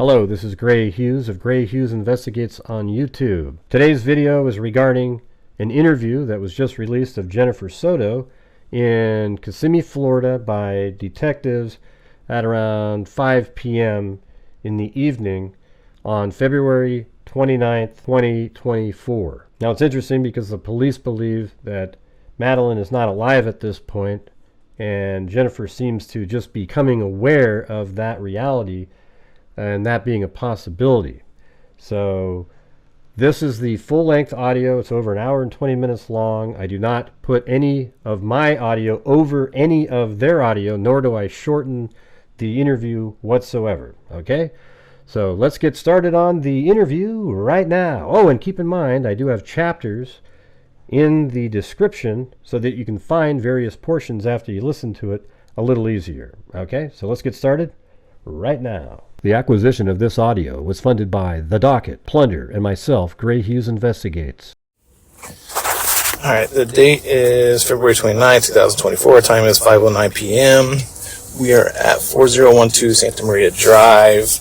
Hello, this is Gray Hughes of Gray Hughes Investigates on YouTube. Today's video is regarding an interview that was just released of Jennifer Soto in Kissimmee, Florida by detectives at around 5 p.m. in the evening on February 29th, 2024. Now it's interesting because the police believe that Madeline is not alive at this point, and Jennifer seems to just be becoming aware of that reality and that being a possibility. So this is the full-length audio. It's over an hour and 20 minutes long. I do not put any of my audio over any of their audio, nor do I shorten the interview whatsoever. Okay? So let's get started on the interview right now. Oh, and keep in mind, I do have chapters in the description so that you can find various portions after you listen to it a little easier. Okay? So let's get started right now. The acquisition of this audio was funded by The Docket, Plunder, and myself, Gray Hughes Investigates. Alright, the date is February 29, 2024. Time is 5:09 p.m. We are at 4012 Santa Maria Drive.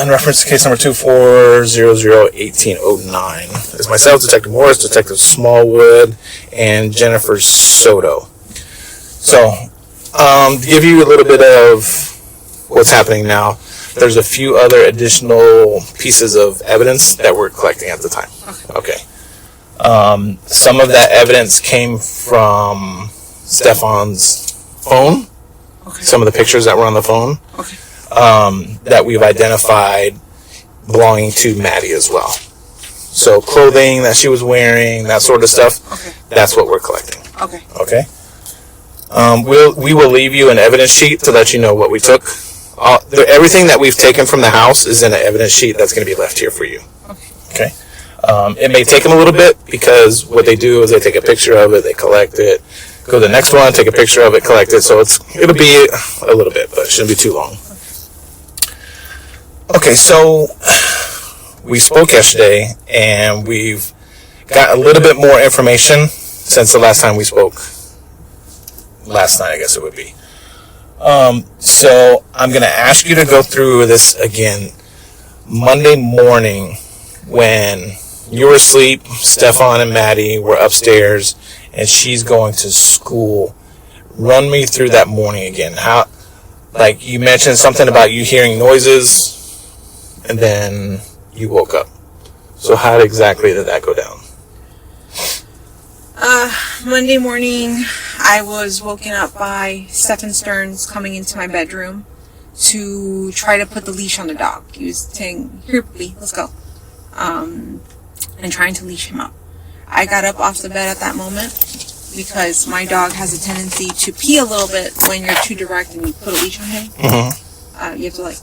In reference to case number 24001809. It's myself, Detective Morris, Detective Smallwood, and Jennifer Soto. So, to give you a little bit of what's happening now, there's a few other additional pieces of evidence that we're collecting at the time. Okay. Some of that evidence came from Stephan's phone. Okay. Some of the pictures that were on the phone. Okay. That we've identified belonging to Maddie as well. So clothing that she was wearing, that sort of stuff. Okay. That's what we're collecting. Okay. Okay. We will leave you an evidence sheet to let you know what we took. Everything that we've taken from the house is in an evidence sheet that's going to be left here for you. Okay. It may take them a little bit because what they do is they take a picture of it, they collect it, go to the next one, take a picture of it, collect it. So it'll be a little bit, but it shouldn't be too long. Okay, so we spoke yesterday, and we've got a little bit more information since the last time we spoke. Last night, I guess it would be. So I'm going to ask you to go through this again. Monday morning, when you were asleep, Stephan and Maddie were upstairs, and she's going to school. Run me through that morning again. How, like you mentioned something about you hearing noises, and then you woke up. So how exactly did that go down? Monday morning, I was woken up by Stephan Throws coming into my bedroom to try to put the leash on the dog. He was saying, "Here, puppy, let's go," and trying to leash him up. I got up off the bed at that moment because my dog has a tendency to pee a little bit when you're too direct and you put a leash on him. Mm-hmm. You have to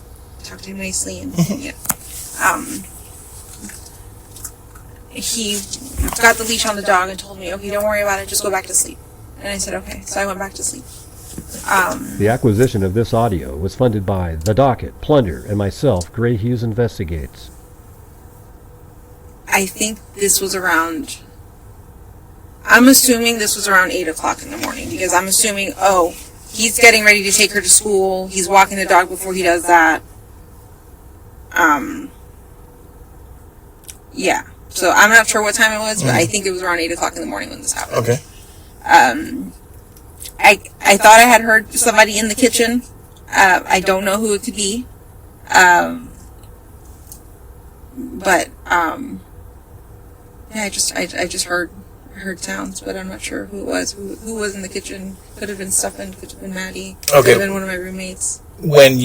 talk to him nicely and yeah. He got the leash on the dog and told me, "Okay, don't worry about it, just go back to sleep." And I said, "Okay." So I went back to sleep. The acquisition of this audio was funded by The Docket, Plunder, and myself, Gray Hughes Investigates. I think this was around, I'm assuming this was around 8 o'clock in the morning, because I'm assuming, he's getting ready to take her to school, he's walking the dog before he does that. Yeah. So I'm not sure what time it was, but I think it was around 8 o'clock in the morning when this happened. Okay. I thought I had heard somebody in the kitchen. I don't know who it could be. But yeah, I just heard sounds, but I'm not sure who it was. Who was in the kitchen? Could have been Stephan, could have been Maddie. Okay. Could have been one of my roommates. When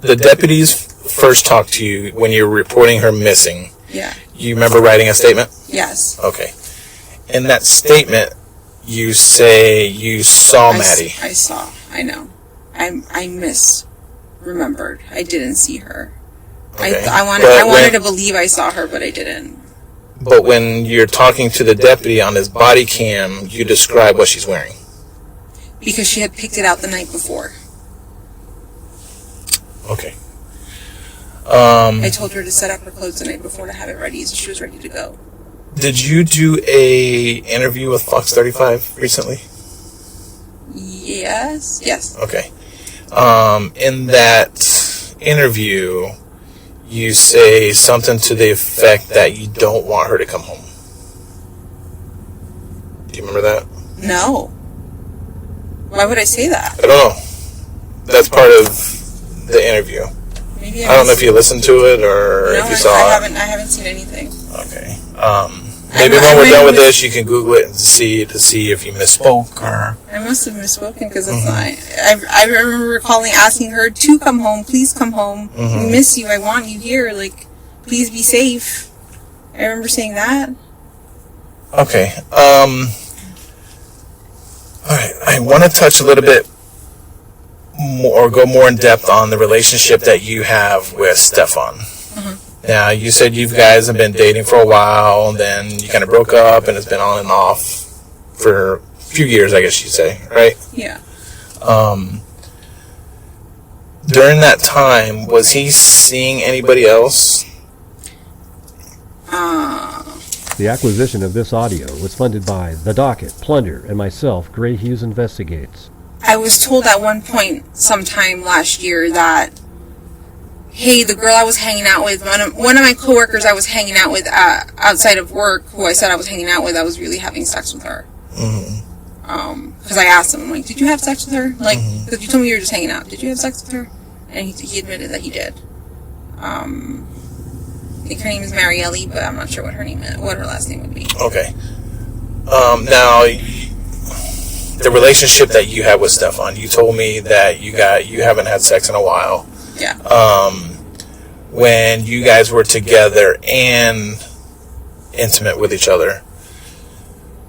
the deputies first talked to you, when you were reporting her missing, yeah, you remember writing a statement? Yes. Okay. In that statement, you say you saw Maddie. I saw. I know. I misremembered. I didn't see her. Okay. I wanted to believe I saw her, but I didn't. But when you're talking to the deputy on his body cam, you describe what she's wearing. Because she had picked it out the night before. Okay. I told her to set up her clothes the night before to have it ready, so she was ready to go. Did you do a interview with Fox 35 recently? Yes. Okay. In that interview, you say something to the effect that you don't want her to come home. Do you remember that? No. Why would I say that? I don't know. That's part of the interview. Maybe I don't know if you listened to it or if you saw it. I haven't seen anything. Okay. Maybe when we're done with this, you can Google it and see if you misspoke or. I must have misspoken because it's not. I remember asking her to come home. Please come home. We miss you. I want you here. Like, please be safe. I remember saying that. Okay. All right. I want to touch a little bit more, or go more in depth on the relationship that you have with Stephan. Now, you said you guys have been dating for a while, and then you kind of broke up, and it's been on and off for a few years, I guess you'd say, right? Yeah. During that time, was he seeing anybody else? The acquisition of this audio was funded by The Docket, Plunder, and myself, Gray Hughes Investigates. I was told at one point sometime last year that, hey, the girl I was hanging out with, one of my coworkers I was hanging out with outside of work, who I said I was hanging out with, I was really having sex with her. Because I asked him, I'm like, did you have sex with her? Like, because you told me you were just hanging out. Did you have sex with her? And he admitted that he did. I think her name is Marielle, but I'm not sure what her last name would be. Okay. Now, the relationship that you had with Stephan, you told me that you haven't had sex in a while. Yeah. When you guys were together and intimate with each other,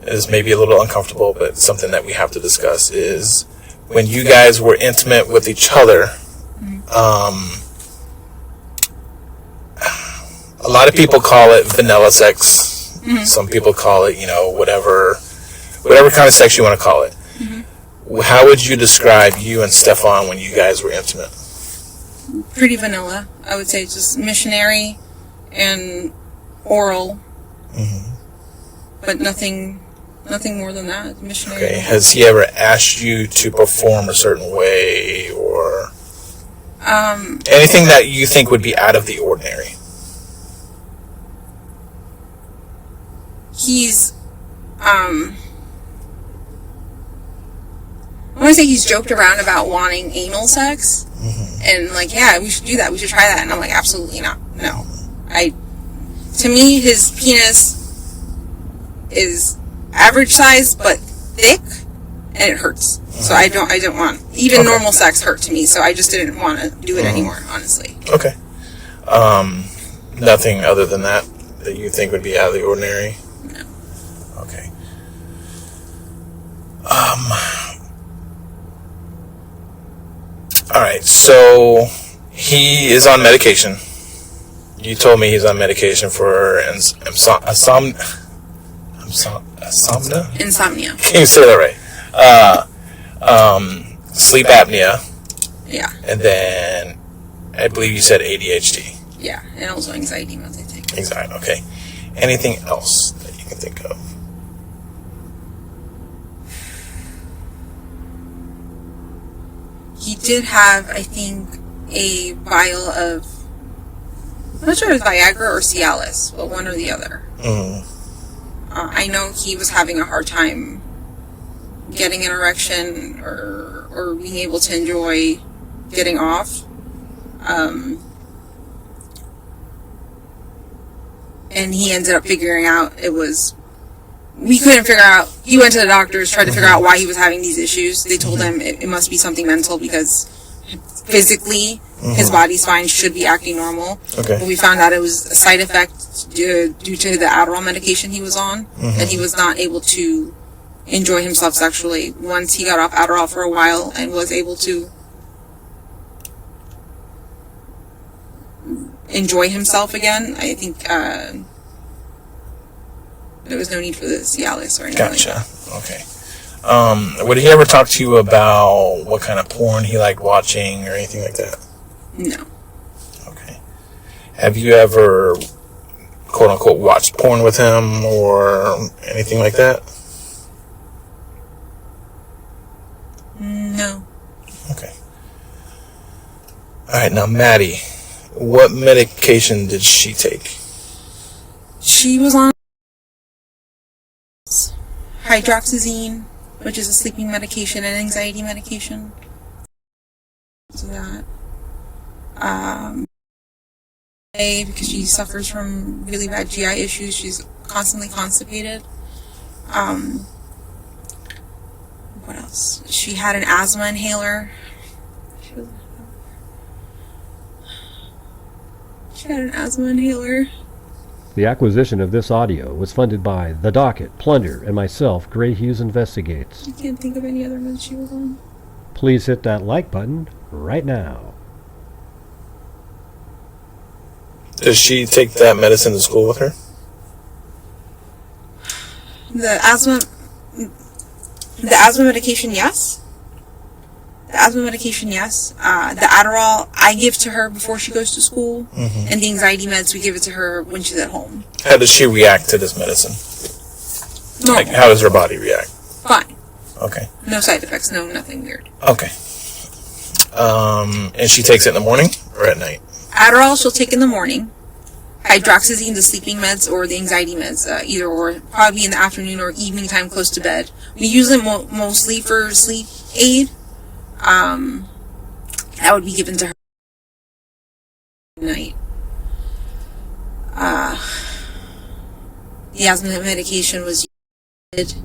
is maybe a little uncomfortable, but something that we have to discuss is when you guys were intimate with each other. A lot of people call it vanilla sex. Some people call it, whatever kind of sex you want to call it. How would you describe you and Stephan when you guys were intimate? Pretty vanilla. I would say just missionary and oral. But nothing more than that. Missionary. Okay. Has he ever asked you to perform a certain way or anything that you think would be out of the ordinary? He's I want to say he's joked around about wanting anal sex. And like, yeah, we should do that. We should try that. And I'm like, absolutely not. No. To me, his penis is average size, but thick, and it hurts. So I don't want, even normal sex hurt to me. So I just didn't want to do it anymore, honestly. Okay. Nothing other than that you think would be out of the ordinary? No. Okay. All right, so he is on medication. You told me he's on medication for insomnia. Insomnia. Can you say that right? Sleep apnea. Yeah. And then I believe you said ADHD. Yeah, and also anxiety meds, I think. Anxiety, okay. Anything else that you can think of? He did have, I think, a vial of, I'm not sure if it was Viagra or Cialis, but one or the other. I know he was having a hard time getting an erection or being able to enjoy getting off. And he ended up figuring out we couldn't figure out, he went to the doctors, tried to figure out why he was having these issues. They told him it must be something mental because physically his body's fine, should be acting normal. Okay. But we found out it was a side effect due to the Adderall medication he was on, that he was not able to enjoy himself sexually once he got off Adderall for a while and was able to enjoy himself again. I think there was no need for the Cialis or anything. Gotcha. Like that. Okay. Would he ever talk to you about what kind of porn he liked watching or anything like that? No. Okay. Have you ever, quote unquote, watched porn with him or anything like that? No. Okay. Alright, now Maddie, what medication did she take? She was on hydroxyzine, which is a sleeping medication and anxiety medication. So that. Because she suffers from really bad GI issues, she's constantly constipated. What else? She had an asthma inhaler. She had an asthma inhaler. The acquisition of this audio was funded by The Docket, Plunder, and myself, Gray Hughes Investigates. I can't think of any other meds she was on. Please hit that like button right now. Does she take that medicine to school with her? The asthma medication, yes. The asthma medication, yes. The Adderall, I give to her before she goes to school. Mm-hmm. And the anxiety meds, we give it to her when she's at home. How does she react to this medicine? Normal. Like, how does her body react? Fine. Okay. No side effects, nothing weird. Okay. And she takes it in the morning or at night? Adderall she'll take in the morning. Hydroxyzine, the sleeping meds, or the anxiety meds, either or, probably in the afternoon or evening time close to bed. We use them mostly for sleep aid. That would be given to her at night. The asthma medication was used,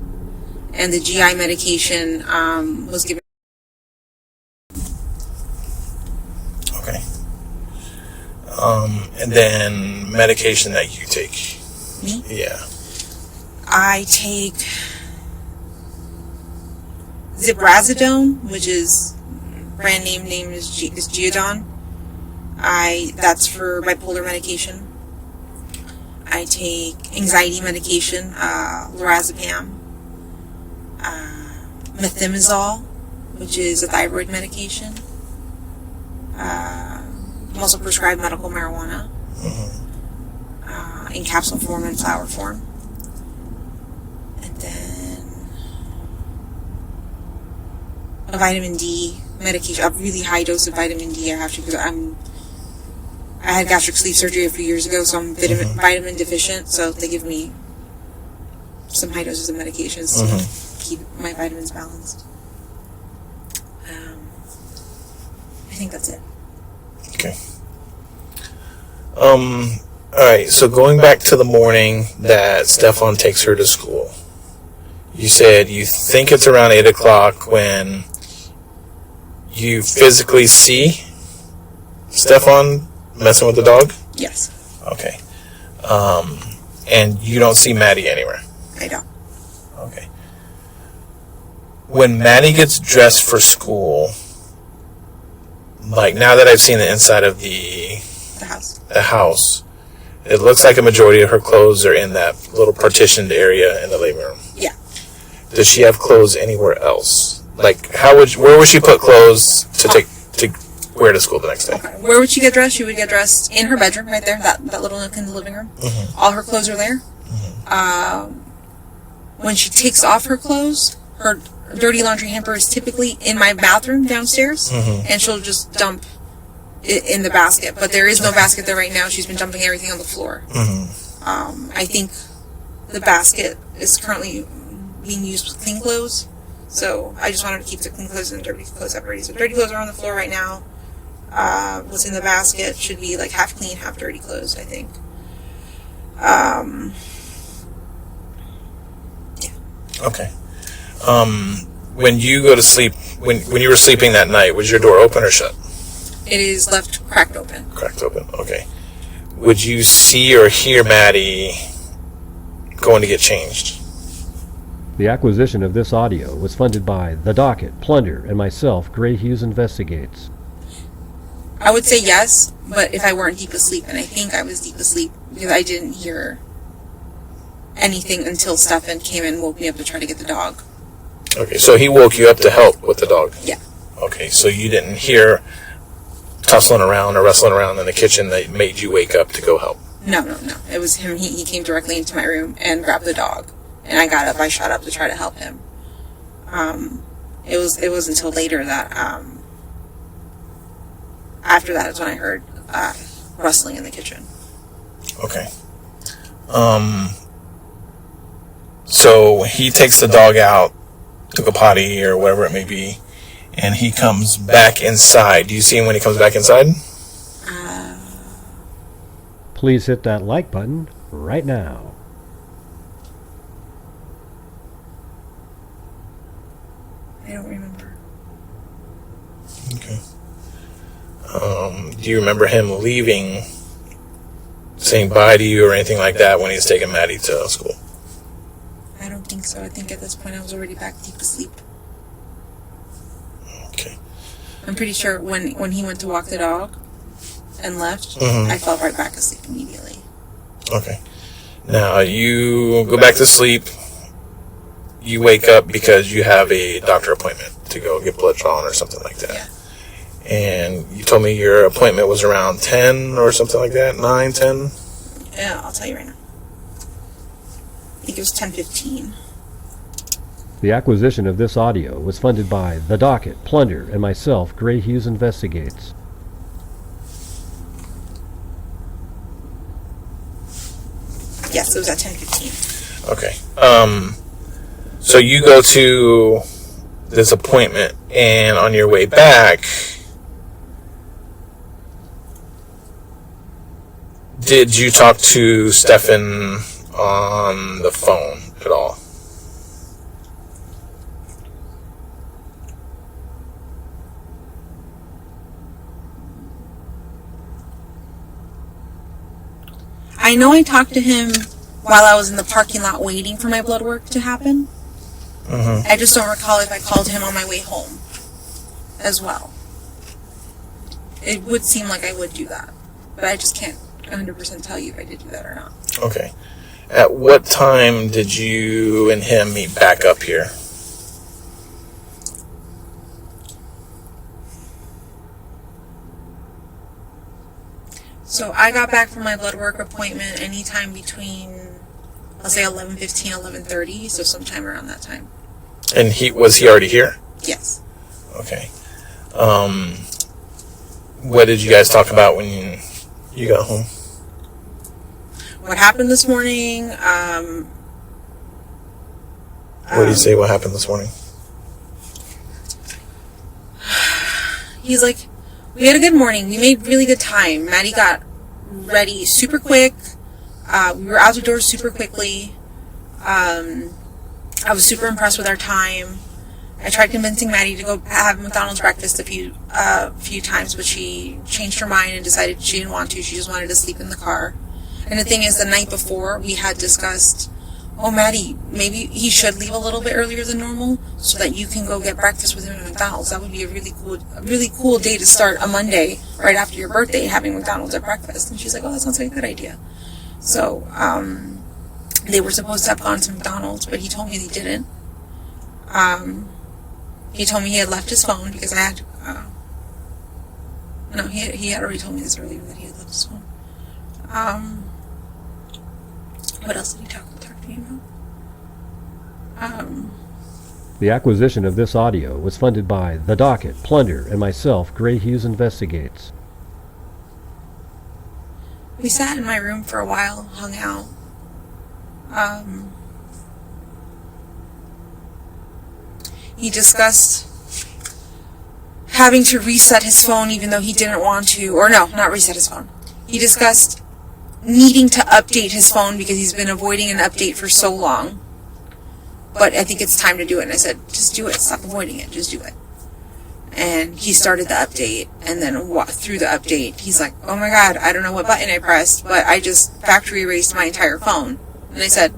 and the GI medication was given. Okay. And then medication that you take. Me? Yeah. I take Zibrazidone, which is brand name is Geodon. That's for bipolar medication. I take anxiety medication, lorazepam, methimazole, which is a thyroid medication. I'm also prescribed medical marijuana, in capsule form and flower form. And then a vitamin D medication, a really high dose of vitamin D I have to, because I had gastric sleeve surgery a few years ago, so I'm vitamin deficient, so they give me some high doses of medications to keep my vitamins balanced. I think that's it. Okay. Alright, so going back to the morning that Stephan takes her to school, you said you think it's around 8 o'clock when you physically see Stephan messing with the dog? Yes. Okay. And you don't see Maddie anywhere? I don't. Okay. When Maddie gets dressed for school, like now that I've seen the inside of the house, it looks like a majority of her clothes are in that little partitioned area in the living room. Yeah. Does she have clothes anywhere else? Like, where would she put clothes to wear to school the next day? Okay. Where would she get dressed? She would get dressed in her bedroom, right there, that little nook in the living room. All her clothes are there. When she takes off her clothes, her dirty laundry hamper is typically in my bathroom downstairs, and she'll just dump it in the basket. But there is no basket there right now. She's been dumping everything on the floor. I think the basket is currently being used with clean clothes, so I just wanted to keep the clean clothes and the dirty clothes separated. So dirty clothes are on the floor right now. What's in the basket should be like half clean, half dirty clothes, I think. Yeah. Okay. When you go to sleep, when you were sleeping that night, was your door open or shut? It is left cracked open. Cracked open, okay. Would you see or hear Maddie going to get changed? The acquisition of this audio was funded by The Docket, Plunder, and myself, Gray Hughes Investigates. I would say yes, but if I weren't deep asleep, and I think I was deep asleep because I didn't hear anything until Stephan came and woke me up to try to get the dog. Okay, so he woke you up to help with the dog? Yeah. Okay, so you didn't hear tussling around or wrestling around in the kitchen that made you wake up to go help? No. It was him. He came directly into my room and grabbed the dog. And I got up. I shot up to try to help him. It was until later that after that is when I heard rustling in the kitchen. Okay. So he takes the dog out to go potty or whatever it may be, and he comes back inside. Do you see him when he comes back inside? Please hit that like button right now. I don't remember. Okay. Do you remember him leaving, saying bye to you or anything like that when he's taking Maddie to school? I don't think so. I think at this point I was already back deep asleep. Okay. I'm pretty sure when he went to walk the dog and left, I fell right back asleep immediately. Okay. Now, you go back to sleep. You wake up because you have a doctor appointment to go get blood drawn or something like that. Yeah. And you told me your appointment was around 10 or something like that? 9, 10? Yeah, I'll tell you right now. I think it was 10:15. The acquisition of this audio was funded by The Docket, Plunder, and myself, Gray Hughes Investigates. Yes, it was at 10:15. Okay. So you go to this appointment, and on your way back, did you talk to Stephan on the phone at all? I know I talked to him while I was in the parking lot waiting for my blood work to happen. I just don't recall if I called him on my way home as well. It would seem like I would do that, but I just can't 100% tell you if I did do that or not. Okay. At what time did you and him meet back up here? So I got back from my blood work appointment anytime between, I'll say 11:15, 11:30, so sometime around that time. And was he already here? Yes. Okay. What did you guys talk about when you got home? What happened this morning? What did he say what happened this morning? He's like, we had a good morning. We made really good time. Maddie got ready super quick. We were out the door super quickly. I was super impressed with our time. I tried convincing Maddie to go have McDonald's breakfast a few times, but she changed her mind and decided she didn't want to. She just wanted to sleep in the car. And the thing is, the night before, we had discussed, oh, Maddie, maybe he should leave a little bit earlier than normal so that you can go get breakfast with him at McDonald's. That would be a really cool day to start a Monday right after your birthday, having McDonald's at breakfast. And she's like, oh, that sounds like a good idea. So, they were supposed to have gone to McDonald's, but he told me they didn't. He told me he had left his phone because I had, no, he had already told me this earlier that he had left his phone. What else did he talk to me about? The acquisition of this audio was funded by The Docket, Plunder, and myself, Gray Hughes Investigates. We sat in my room for a while, hung out. He discussed having to reset his phone even though he didn't want to, or no, not reset his phone. He discussed needing to update his phone because he's been avoiding an update for so long. But I think it's time to do it. And I said, just do it. Stop avoiding it. Just do it. And he started the update, and then through the update, he's like, oh my God, I don't know what button I pressed, but I just factory erased my entire phone. And I said,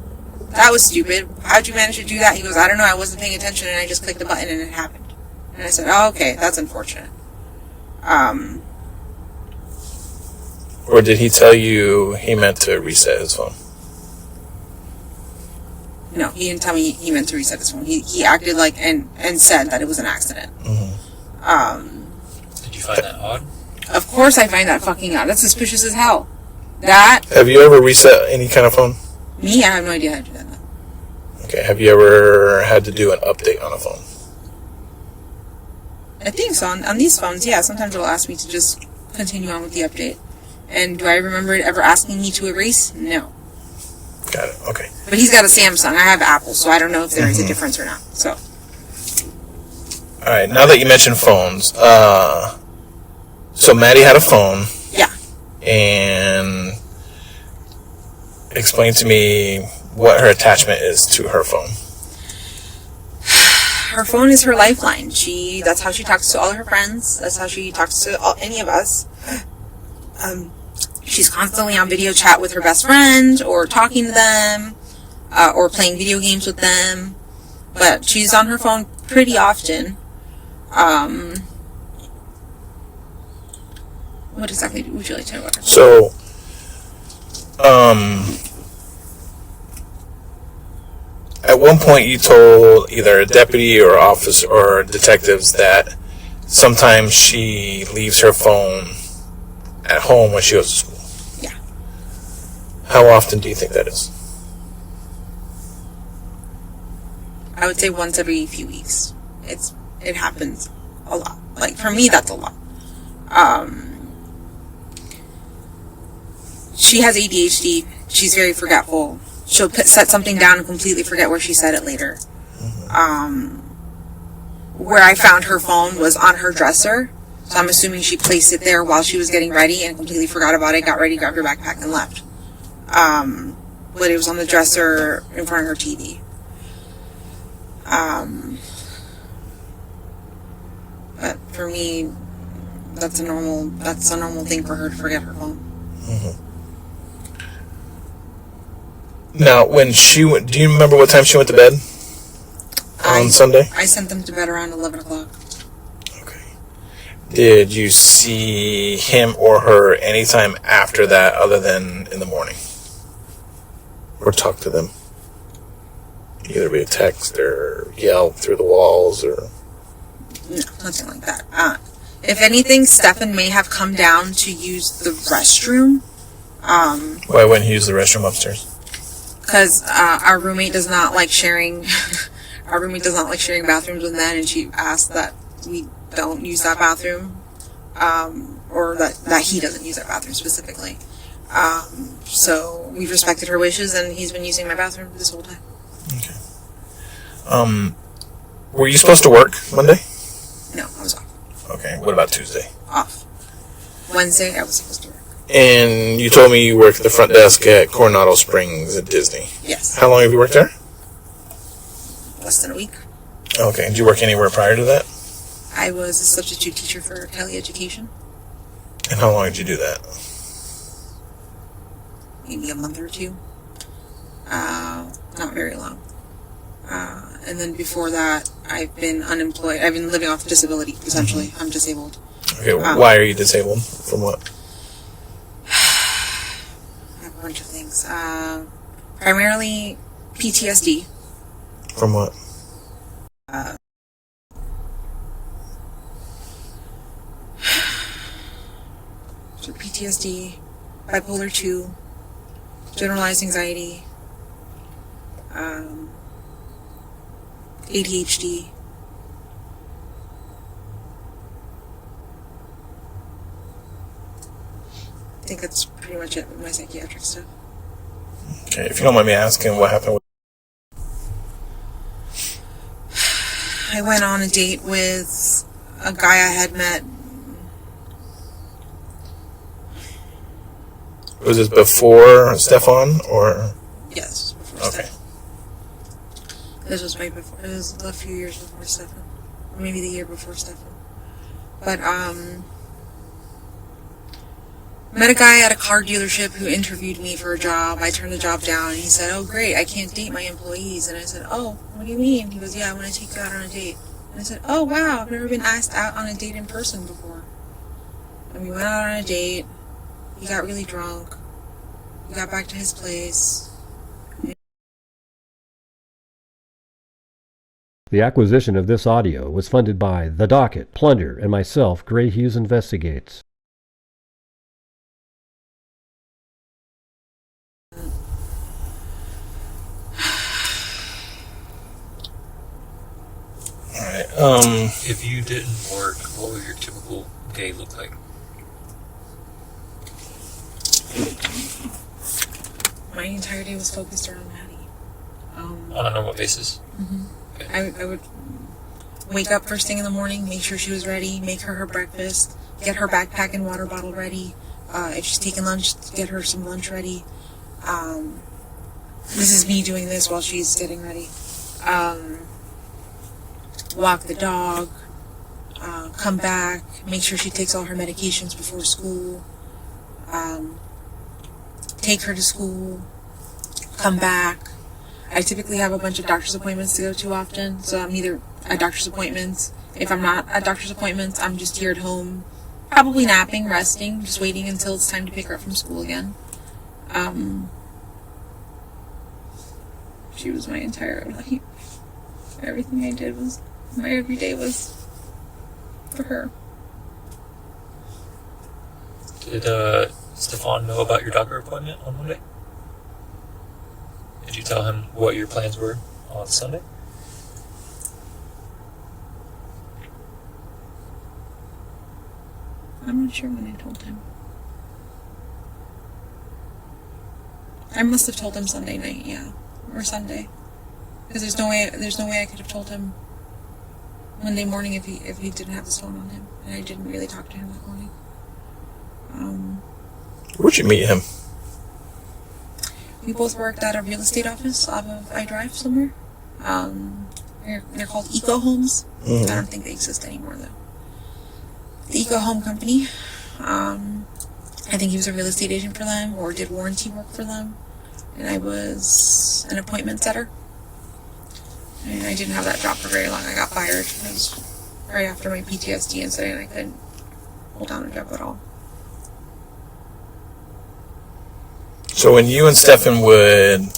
that was stupid. How'd you manage to do that? He goes, I don't know. I wasn't paying attention, and I just clicked the button, and it happened. And I said, oh, okay, that's unfortunate. Or did he tell you he meant to reset his phone? No, he didn't tell me he meant to reset his phone. He acted like and said that it was an accident. Did you find that odd? Of course I find that fucking odd. That's suspicious as hell. That... Have you ever reset any kind of phone? Me? I have no idea how to do that. Okay, have you ever had to do an update on a phone? I think so. On these phones, yeah. Sometimes it'll ask me to just continue on with the update. And do I remember it ever asking me to erase? No. Got it. Okay. But he's got a Samsung. I have Apple, so I don't know if there is a difference or not. So. All right. Now that you mentioned phones, so Maddie had a phone. Yeah. And explain to me what her attachment is to her phone. Her phone is her lifeline. That's how she talks to all her friends. That's how she talks to any of us. She's constantly on video chat with her best friend, or talking to them, or playing video games with them. But she's on her phone pretty often. What exactly would you like to know about her? So, at one point you told either a deputy or officer or detectives that sometimes she leaves her phone at home when she goes to school. Yeah. How often do you think that is? I would say once every few weeks. It happens a lot. Like, for me, that's a lot. She has ADHD. She's very forgetful. She'll set something down and completely forget where she said it later. Where I found her phone was on her dresser. So I'm assuming she placed it there while she was getting ready and completely forgot about it, got ready, grabbed her backpack, and left. But it was on the dresser in front of her TV. But for me, that's a normal thing for her to forget her phone. Now, when she went, do you remember what time she went to bed on Sunday? I sent them to bed around 11 o'clock. Okay. Did you see him or her anytime after that other than in the morning? Or talk to them? Either via text or yell through the walls or... No, nothing like that. If anything, Stephan may have come down to use the restroom. Why wouldn't he use the restroom upstairs? Because our roommate does not like sharing. Our roommate does not like sharing bathrooms with men, and she asked that we don't use that bathroom, or that he doesn't use that bathroom specifically. So we've respected her wishes, and he's been using my bathroom this whole time. Okay. Were you supposed to work Monday? No, I was off. Okay. What about Tuesday? Off. Wednesday, I was supposed to work. And you told me you work at the front desk at Coronado Springs at Disney. Yes. How long have you worked there? Less than a week. Okay. Did you work anywhere prior to that? I was a substitute teacher for Kelly Education. And how long did you do that? Maybe a month or two. Not very long. And then before that, I've been unemployed. I've been living off disability, essentially. I'm disabled. Okay. Why are you disabled? From what? I have a bunch of things. Primarily PTSD. From what? So PTSD, bipolar 2, generalized anxiety, ADHD. I think that's pretty much it with my psychiatric stuff. Okay. If you don't mind me asking, what happened with... I went on a date with a guy I had met. Was this before Stephan or... Yes, before Okay. Stephan. This was way before. It was a few years before Stephan. Or maybe the year before Stephan. But, met a guy at a car dealership who interviewed me for a job. I turned the job down, and he said, "Oh, great, I can't date my employees." And I said, "Oh, what do you mean?" He goes, "Yeah, I want to take you out on a date." And I said, "Oh, wow, I've never been asked out on a date in person before." And we went out on a date. He got really drunk. We got back to his place. The acquisition of this audio was funded by The Docket, Plunder, and myself, Gray Hughes Investigates. Alright, If you didn't work, what would your typical day look like? My entire day was focused around Maddie. On a normal basis? Mm-hmm. Okay. I would wake up first thing in the morning, make sure she was ready, make her breakfast, get her backpack and water bottle ready. If she's taking lunch, get her some lunch ready. This is me doing this while she's getting ready. Walk the dog, come back, make sure she takes all her medications before school, take her to school, come back. I typically have a bunch of doctor's appointments to go to often, so I'm either at doctor's appointments. If I'm not at doctor's appointments, I'm just here at home, probably napping, resting, just waiting until it's time to pick her up from school again. She was my entire life. Everything I did was, my everyday was for her. Did Stephan know about your doctor appointment on Monday? Did you tell him what your plans were on Sunday? I'm not sure when I told him. I must have told him Sunday night, yeah. Or Sunday. Because there's no way I could have told him Monday morning if he didn't have his phone on him. And I didn't really talk to him that morning. Where'd you meet him? We both worked at a real estate office off of iDrive somewhere. They're called Eco Homes. Mm-hmm. I don't think they exist anymore though. The Eco Home Company. I think he was a real estate agent for them or did warranty work for them. And I was an appointment setter. And I didn't have that job for very long. I got fired. It was right after my PTSD incident. I couldn't hold down a job at all. So when you and Stephan would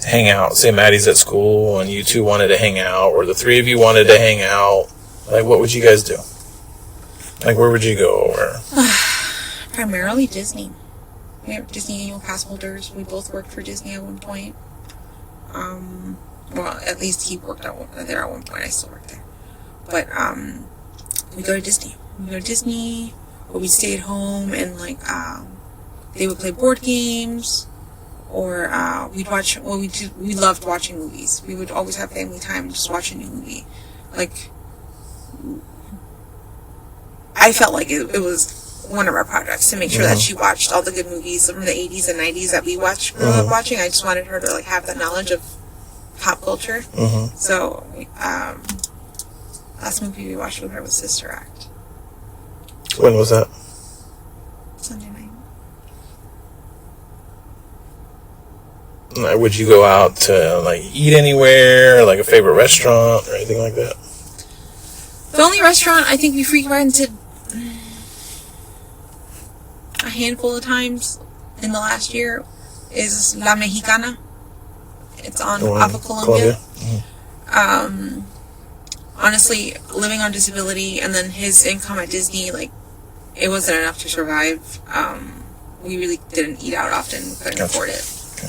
hang out, say Maddie's at school and you two wanted to hang out, or the three of you wanted to hang out, like what would you guys do? Like where would you go? Or primarily Disney. We have Disney annual pass holders. We both worked for Disney at one point. Well, at least he worked there at one point. I still work there. But we go to Disney. Or we'd stay at home and like they would play board games, or we'd watch. Well, we loved watching movies. We would always have family time and just watch a new movie. Like I felt like it was one of our projects to make sure that she watched all the good movies from the 80s and 90s that we grew up watching. I just wanted her to like have that knowledge of pop culture. So last movie we watched with her was Sister Act. When was that? Sunday night. Would you go out to like eat anywhere, like a favorite restaurant or anything like that? The only restaurant I think we frequented a handful of times in the last year is La Mexicana. It's on off of Columbia. Honestly, living on disability and then his income at Disney, like, it wasn't enough to survive. We really didn't eat out often. We couldn't afford it. Okay.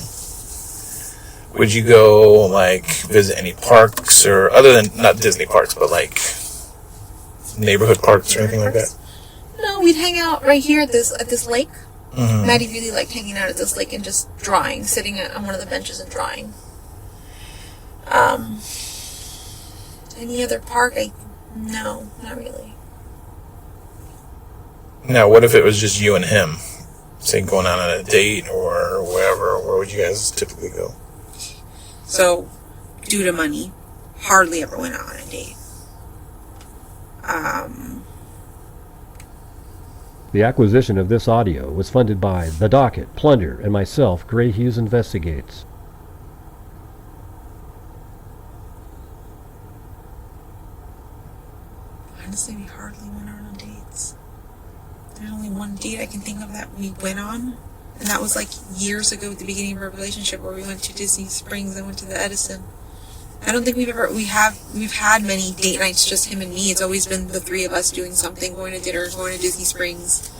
Would you go, like, visit any parks or, other than, not Disney parks, but like neighborhood parks or anything like that? No, we'd hang out right here at this lake. Maddie really liked hanging out at this lake and just drawing, sitting on one of the benches and drawing. Any other park? No, not really. Now, what if it was just you and him? Say going out on a date or wherever, where would you guys typically go? So, due to money, hardly ever went out on a date. The acquisition of this audio was funded by The Docket, Plunder, and myself, Gray Hughes Investigates. Honestly, we hardly went out on dates. There's only one date I can think of that we went on, and that was like years ago at the beginning of our relationship, where we went to Disney Springs and went to the Edison. I don't think we've had many date nights, just him and me. It's always been the three of us doing something, going to dinner, going to Disney Springs.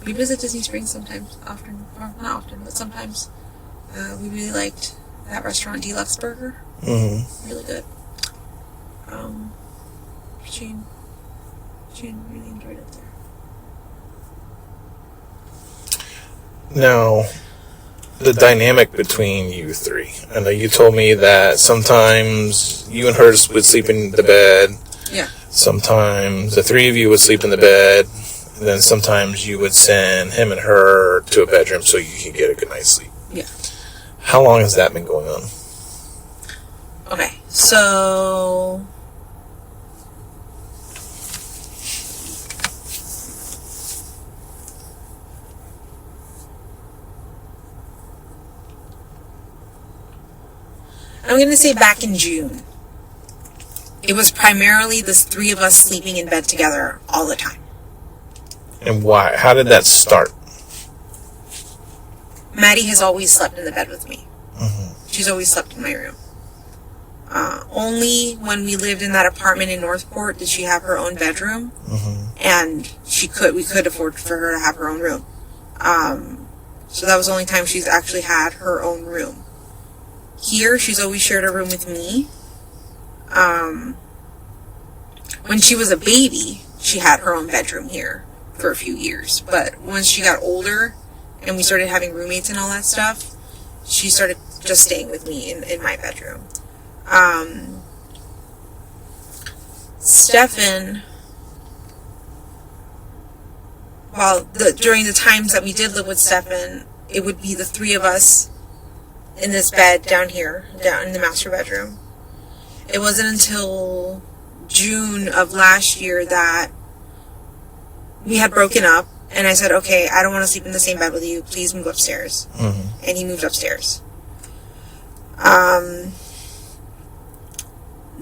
We visit Disney Springs sometimes, often, or not often, but sometimes. We really liked that restaurant, Deluxe Burger. Really good. She She really enjoyed it there. Now, the dynamic between you three. I know you told me that sometimes you and her would sleep in the bed. Yeah. Sometimes the three of you would sleep in the bed. And then sometimes you would send him and her to a bedroom so you could get a good night's sleep. Yeah. How long has that been going on? Okay, so... I'm going to say back in June. It was primarily the three of us sleeping in bed together all the time. And why? How did that start? Maddie has always slept in the bed with me. Mm-hmm. She's always slept in my room. Only when we lived in that apartment in Northport did she have her own bedroom. Mm-hmm. And we could afford for her to have her own room. So that was the only time she's actually had her own room. Here, she's always shared a room with me. When she was a baby, she had her own bedroom here for a few years. But once she got older and we started having roommates and all that stuff, she started just staying with me in my bedroom. Stephan, during the times that we did live with Stephan, it would be the three of us in this bed down here, down in the master bedroom. It wasn't until June of last year that we had broken up, and I said, okay, I don't want to sleep in the same bed with you. Please move upstairs. Mm-hmm. And he moved upstairs.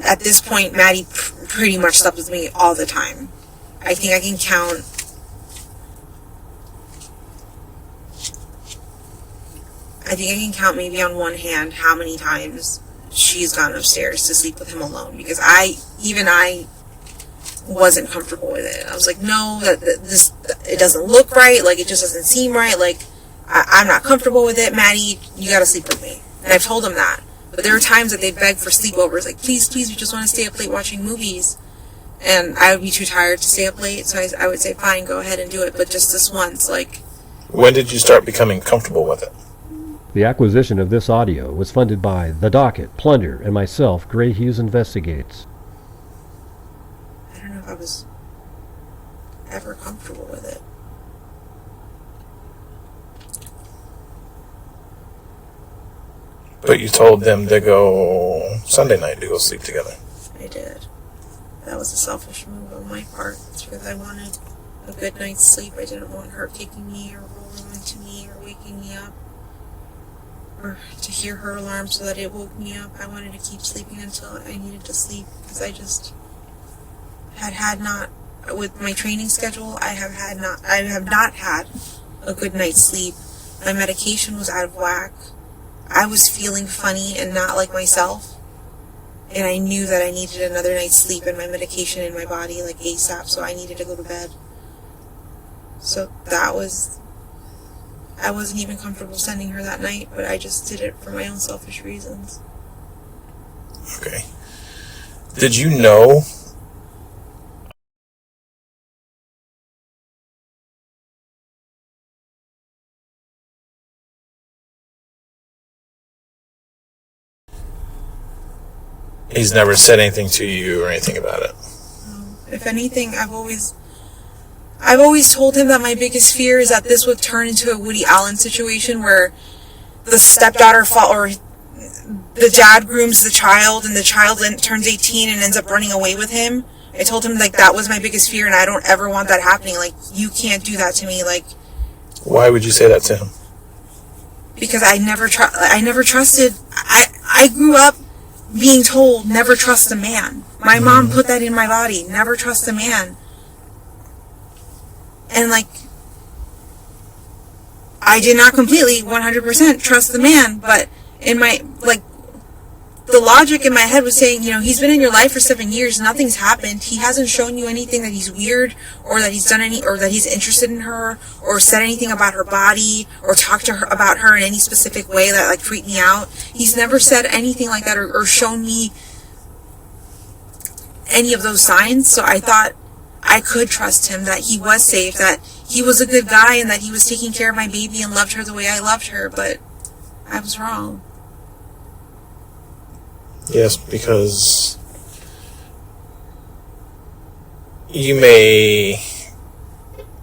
At this point, Maddie pretty much slept with me all the time. I think I can count maybe on one hand how many times she's gone upstairs to sleep with him alone, because I wasn't comfortable with it. I was like, no, it doesn't look right. Like, it just doesn't seem right. Like, I'm not comfortable with it. Maddie, you gotta sleep with me. And I've told him that. But there were times that they begged for sleepovers. Like, please, we just want to stay up late watching movies. And I would be too tired to stay up late. So I would say, fine, go ahead and do it. But just this once, like... When did you start becoming comfortable with it? The acquisition of this audio was funded by The Docket, Plunder, and myself, Gray Hughes Investigates. I don't know if I was ever comfortable with it. But you told them to go Sunday night to go sleep together. I did. That was a selfish move on my part. It's because I wanted a good night's sleep. I didn't want her kicking me or rolling into me or waking me up, or to hear her alarm so that it woke me up. I wanted to keep sleeping until I needed to sleep, because I just had not, with my training schedule, I have not had a good night's sleep. My medication was out of whack. I was feeling funny and not like myself, and I knew that I needed another night's sleep and my medication in my body, like ASAP, so I needed to go to bed. So I wasn't even comfortable sending her that night, but I just did it for my own selfish reasons. Okay. Did you know he's never said anything to you or anything about it? If anything, I've always told him that my biggest fear is that this would turn into a Woody Allen situation where the stepdaughter or the dad grooms the child and the child then turns 18 and ends up running away with him. I told him, like, that was my biggest fear, and I don't ever want that happening. Like, you can't do that to me. Like, why would you say that to him? Because I never trusted. I grew up being told, never trust a man. My mom put that in my body, never trust a man. And, like, I did not completely 100% trust the man, but in my, like, the logic in my head was saying, he's been in your life for 7 years, nothing's happened, he hasn't shown you anything that he's weird, or that he's done or that he's interested in her, or said anything about her body, or talked to her about her in any specific way that, like, freaked me out. He's never said anything like that, or shown me any of those signs. So I thought, I could trust him, that he was safe, that he was a good guy, and that he was taking care of my baby and loved her the way I loved her, but I was wrong. Yes, because you may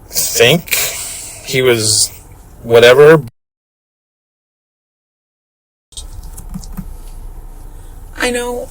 think he was whatever. I know.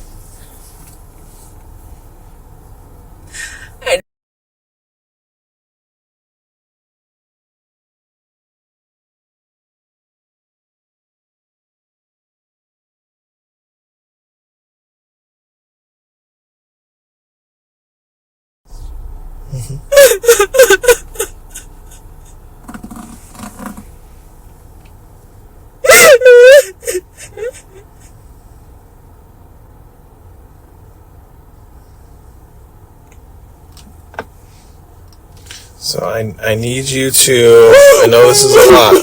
So I need you to, I know this is a lot,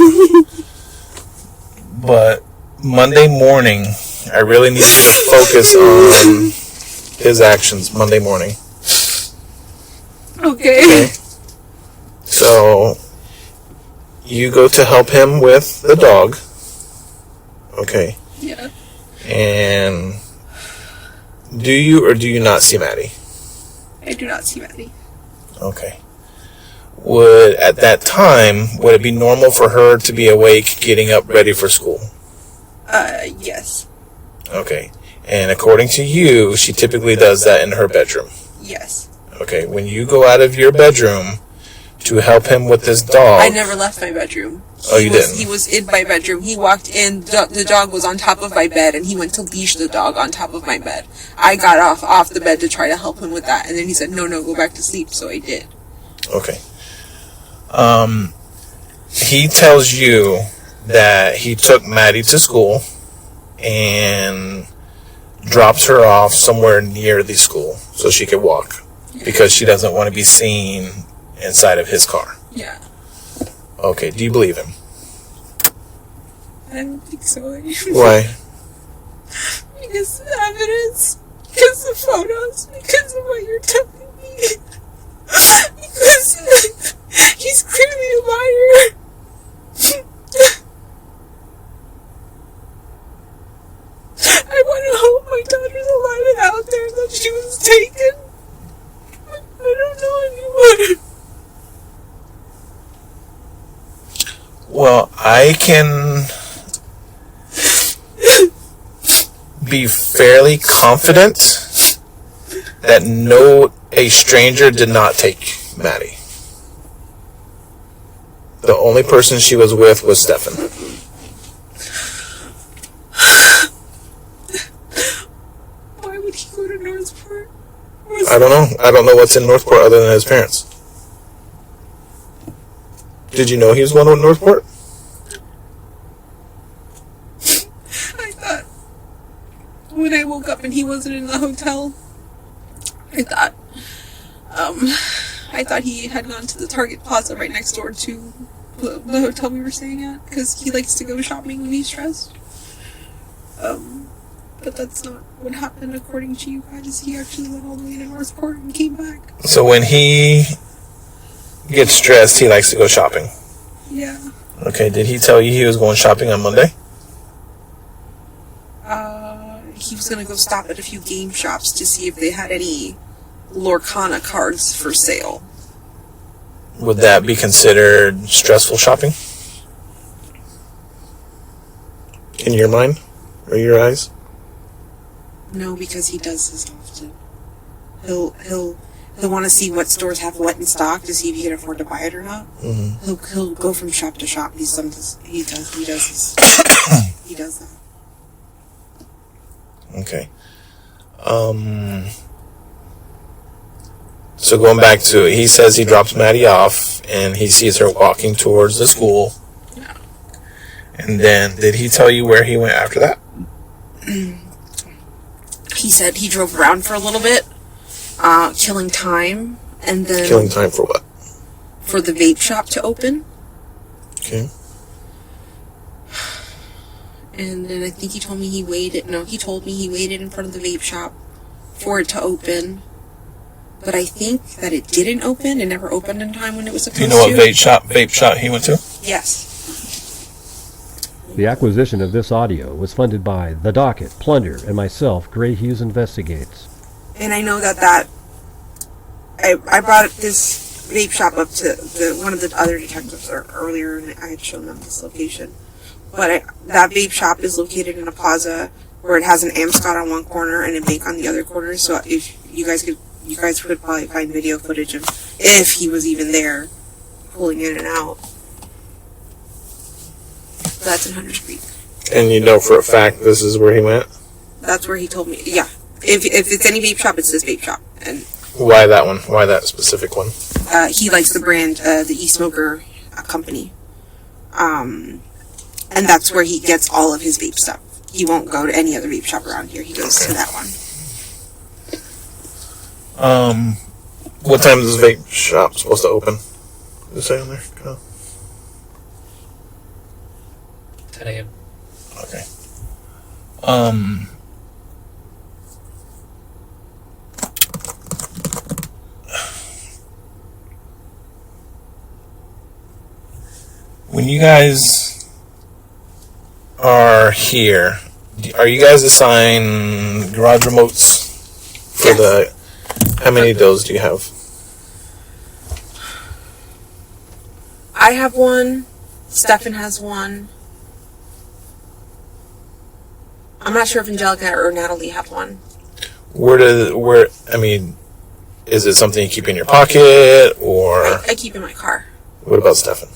but Monday morning, I really need you to focus on his actions Monday morning. Okay. So you go to help him with the dog. Okay. Yeah. And do you or do you not see Maddie? I do not see Maddie. Okay. At that time, would it be normal for her to be awake, getting up, ready for school? Yes. Okay. And according to you, she typically does that in her bedroom. Yes. Okay. When you go out of your bedroom to help him with this dog... I never left my bedroom. Oh, you didn't? He was in my bedroom. He walked in, the dog was on top of my bed, and he went to leash the dog on top of my bed. I got off the bed to try to help him with that, and then he said, no, go back to sleep, so I did. Okay. He tells you that he took Maddie to school and drops her off somewhere near the school so she could walk because she doesn't want to be seen inside of his car. Yeah. Okay, do you believe him? I don't think so. Why? Because the evidence, because the photos, because of what you're telling me. Because he's clearly a liar. I want to hope my daughter's alive and out there, that she was taken. I don't know anymore. Well, I can be fairly confident that a stranger did not take Maddie. The only person she was with was Stephan. Why would he go to Northport? I don't know. I don't know what's in Northport other than his parents. Did you know he was one with Northport? I thought, when I woke up and he wasn't in the hotel, I thought he had gone to the Target Plaza right next door to the hotel we were staying at, because he likes to go shopping when he's stressed. But that's not what happened according to you guys. He actually went all the way to Northport and came back. So when he gets stressed, he likes to go shopping. Yeah. Okay, did he tell you he was going shopping on Monday? He was gonna go stop at a few game shops to see if they had any Lorcana cards for sale. Would that be considered stressful shopping? In your mind? Or your eyes? No, because he does this often. He'll want to see what stores have what in stock to see if he can afford to buy it or not. Mm-hmm. He'll go from shop to shop. He does that. Okay. So going back to it, he says he drops Maddie off and he sees her walking towards the school. Yeah. And then, did he tell you where he went after that? He said he drove around for a little bit, killing time, and then... Killing time for what? For the vape shop to open. Okay. And then I think he told me he told me he waited in front of the vape shop for it to open. but I think that it didn't open. It never opened in time when it was supposed to. Do you know what vape shop he went to? Yes. The acquisition of this audio was funded by The Docket, Plunder, and myself, Gray Hughes Investigates. And I know that I brought this vape shop up to one of the other detectives earlier, and I had shown them this location. But that vape shop is located in a plaza where it has an Amscot on one corner and a bank on the other corner. So if you guys could probably find video footage of if he was even there, pulling in and out. That's in Hunters Creek. And you know for a fact this is where he went? That's where he told me. Yeah. If it's any vape shop, it's this vape shop. And why that one? Why that specific one? He likes the brand, the E-Smoker company. And that's where he gets all of his vape stuff. He won't go to any other vape shop around here. He goes to that one. What time is this vape shop supposed to open? Does it say on there? Oh. 10 a.m. Okay. When you guys are here, are you guys assigned garage remotes for the... How many of those do you have? I have one. Stephan has one. I'm not sure if Angelica or Natalie have one. Is it something you keep in your pocket, or... I keep in my car. What about Stephan?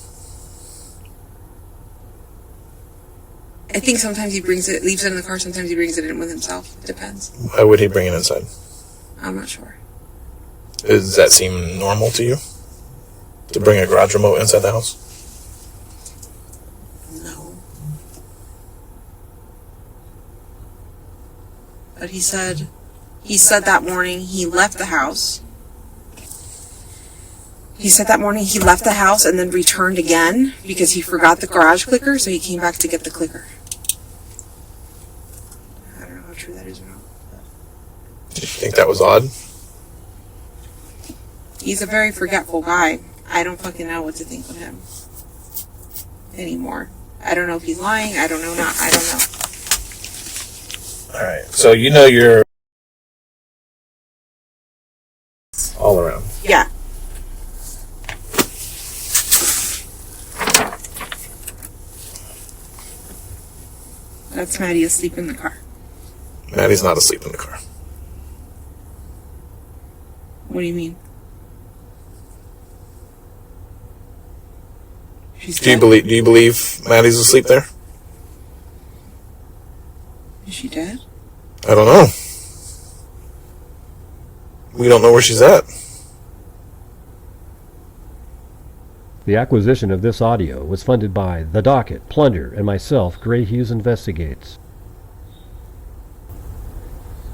I think sometimes he leaves it in the car, sometimes he brings it in with himself. It depends. Why would he bring it inside? I'm not sure. Does that seem normal to you? To bring a garage remote inside the house? No. But he said that morning he left the house. He said that morning he left the house and then returned again because he forgot the garage clicker, so he came back to get the clicker. I don't know how true that is or not. Do you think that was odd? He's a very forgetful guy. I don't fucking know what to think of him anymore. I don't know if he's lying. I don't know. Alright, so you know you're all around. Yeah. That's Maddie asleep in the car. Maddie's not asleep in the car. What do you mean? She's Do you believe Maddie's asleep there? Is she dead? I don't know. We don't know where she's at. The acquisition of this audio was funded by The Docket, Plunder, and myself, Gray Hughes Investigates.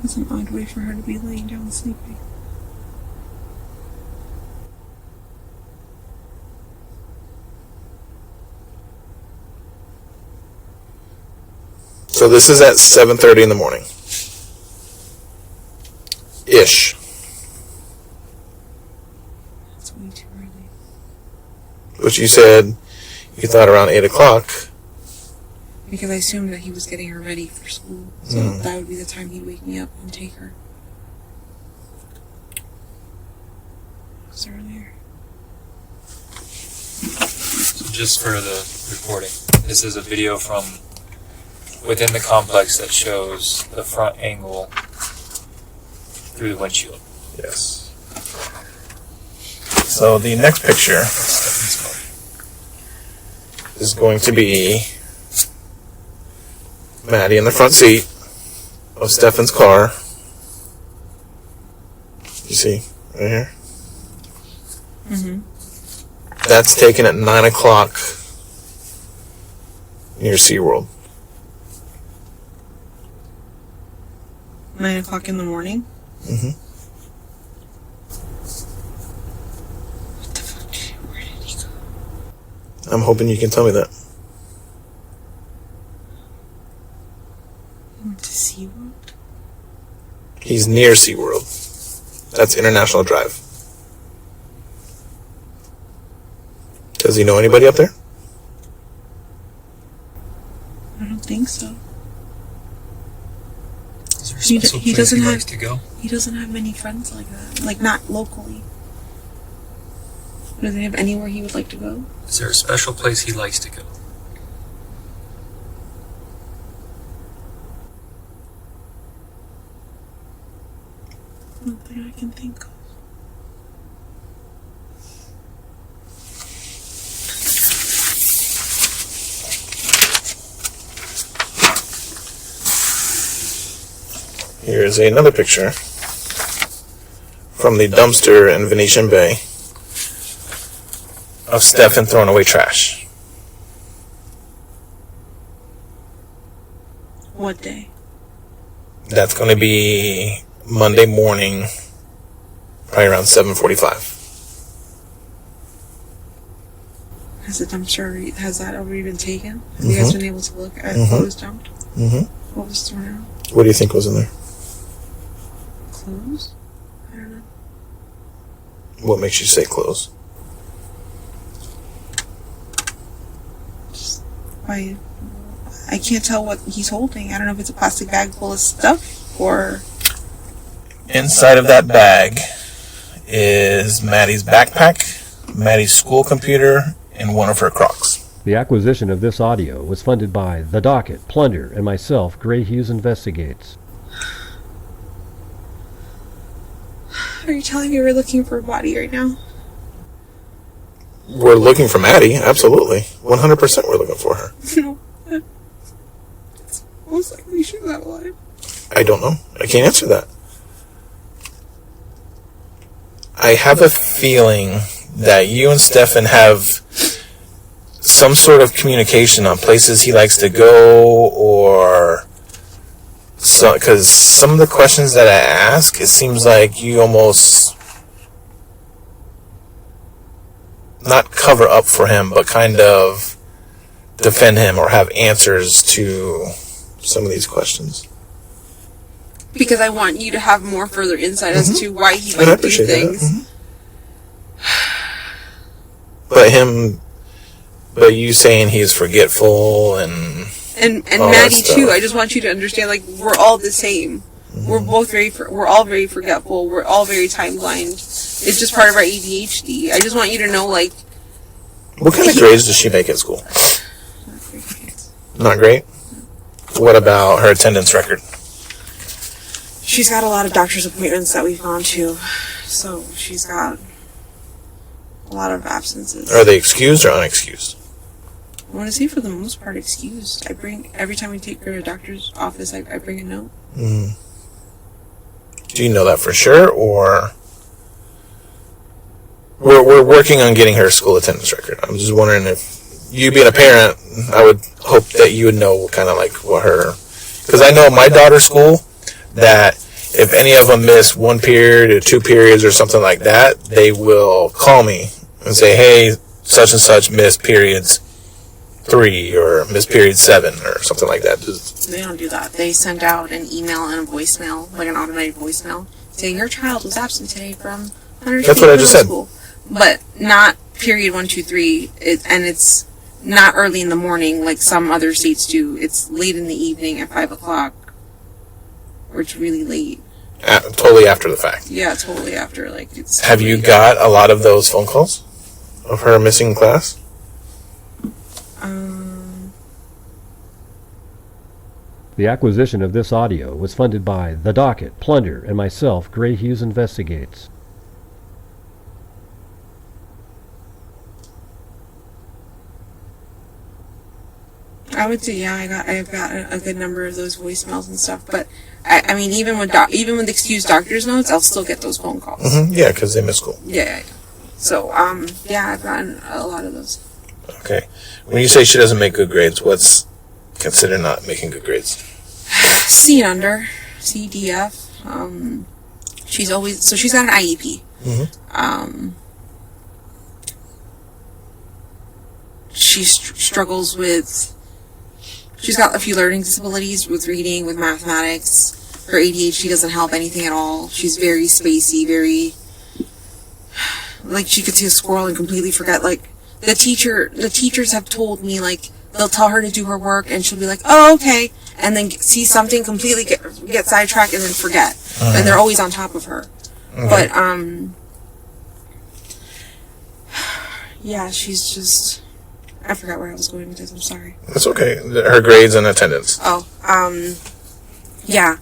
That's an odd way for her to be laying down sleeping. So this is at 7:30 in the morning. Ish. That's way too early. But you said you thought around 8 o'clock. Because I assumed that he was getting her ready for school. So that would be the time he'd wake me up and take her. It was earlier. So just for the recording, this is a video from within the complex that shows the front angle through the windshield. Yes. So the next picture is going to be Maddie in the front seat of Stephan's car. You see, right here? Mm-hmm. That's taken at 9 o'clock near SeaWorld. 9 o'clock in the morning? Mm-hmm. What the fuck? Where did he go? I'm hoping you can tell me that. He went to SeaWorld? He's near SeaWorld. That's International Drive. Does he know anybody up there? I don't think so. Is there a special place doesn't he have likes to go? He doesn't have many friends like that. Like, not locally. Does he have anywhere he would like to go? Is there a special place he likes to go? Nothing I can think of. Here's another picture from the dumpster in Venetian Bay of Stephan throwing away trash. What day? That's going to be Monday morning, probably around 7:45. Has that already been taken? Have you guys been able to look at what was dumped? What was thrown out? What do you think was in there? Clothes? I don't know. What makes you say clothes? I can't tell what he's holding. I don't know if it's a plastic bag full of stuff or... Inside of that bag is Maddie's backpack, Maddie's school computer, and one of her Crocs. The acquisition of this audio was funded by The Docket, Plunder, and myself, Gray Hughes Investigates. Are you telling me we're looking for a body right now? We're looking for Maddie, absolutely. 100% we're looking for her. No. It's most likely she's not alive. I don't know. I can't answer that. I have a feeling that you and Stephan have some sort of communication on places he likes to go, or so, because some of the questions that I ask, it seems like you almost not cover up for him, but kind of defend him or have answers to some of these questions. Because I want you to have more further insight as to why he might do things. But you saying he's forgetful and Maddie too. I just want you to understand, like, we're all the same. We're both we're all very forgetful. We're all very time blind. It's just part of our ADHD. I just want you to know, like... What kind of grades does she make at school? Not great. Not great? What about her attendance record? She's got a lot of doctor's appointments that we've gone to. So she's got a lot of absences. Are they excused or unexcused? I want to say for the most part excused. Every time we take her to a doctor's office, I bring a note. Do you know that for sure, or we're working on getting her school attendance record? I'm just wondering if you being a parent, I would hope that you would know kind of like what her, because I know my daughter's school that if any of them miss one period or 2 periods or something like that, they will call me and say, hey, such and such missed periods 3 or missed period 7 or something like that. They don't do that. They send out an email and a voicemail, like an automated voicemail, saying your child was absent today from That's what I just said. School. But not period 1, 2, 3, and it's not early in the morning like some other states do. It's late in the evening at 5 o'clock, or it's really late. Totally after the fact. Yeah, totally after. Like, it's. Have you got a lot of those phone calls of her missing class? The acquisition of this audio was funded by The Docket, Plunder, and myself, Gray Hughes Investigates. I would say, yeah, I've got a good number of those voicemails and stuff. But I mean, even with excused doctor's notes, I'll still get those phone calls. Yeah, because they miss school. Yeah. So yeah, I've gotten a lot of those. Okay. When you say she doesn't make good grades, what's considered not making good grades? C and under, C, D, F. She's got an IEP. She struggles with. She's got a few learning disabilities with reading, with mathematics. Her ADHD doesn't help anything at all. She's very spacey, very... Like, she could see a squirrel and completely forget. Like, the teachers have told me, like, they'll tell her to do her work, and she'll be like, oh, okay, and then see something, completely get sidetracked, and then forget. And they're always on top of her. But, yeah, she's just... I forgot where I was going with this, I'm sorry. That's okay. Her grades and attendance. Oh, yeah.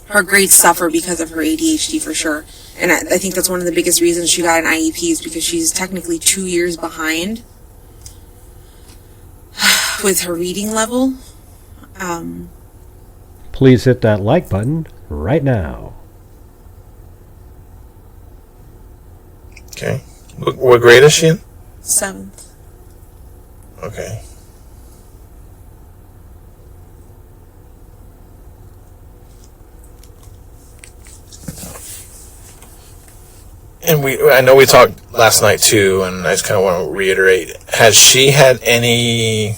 Her grades suffer because of her ADHD for sure. And I think that's one of the biggest reasons she got an IEP is because she's technically 2 years behind with her reading level. Please hit that like button right now. Okay. What grade is she in? 7th. Okay. And I know we talked last night too, and I just kind of want to reiterate. Has she had any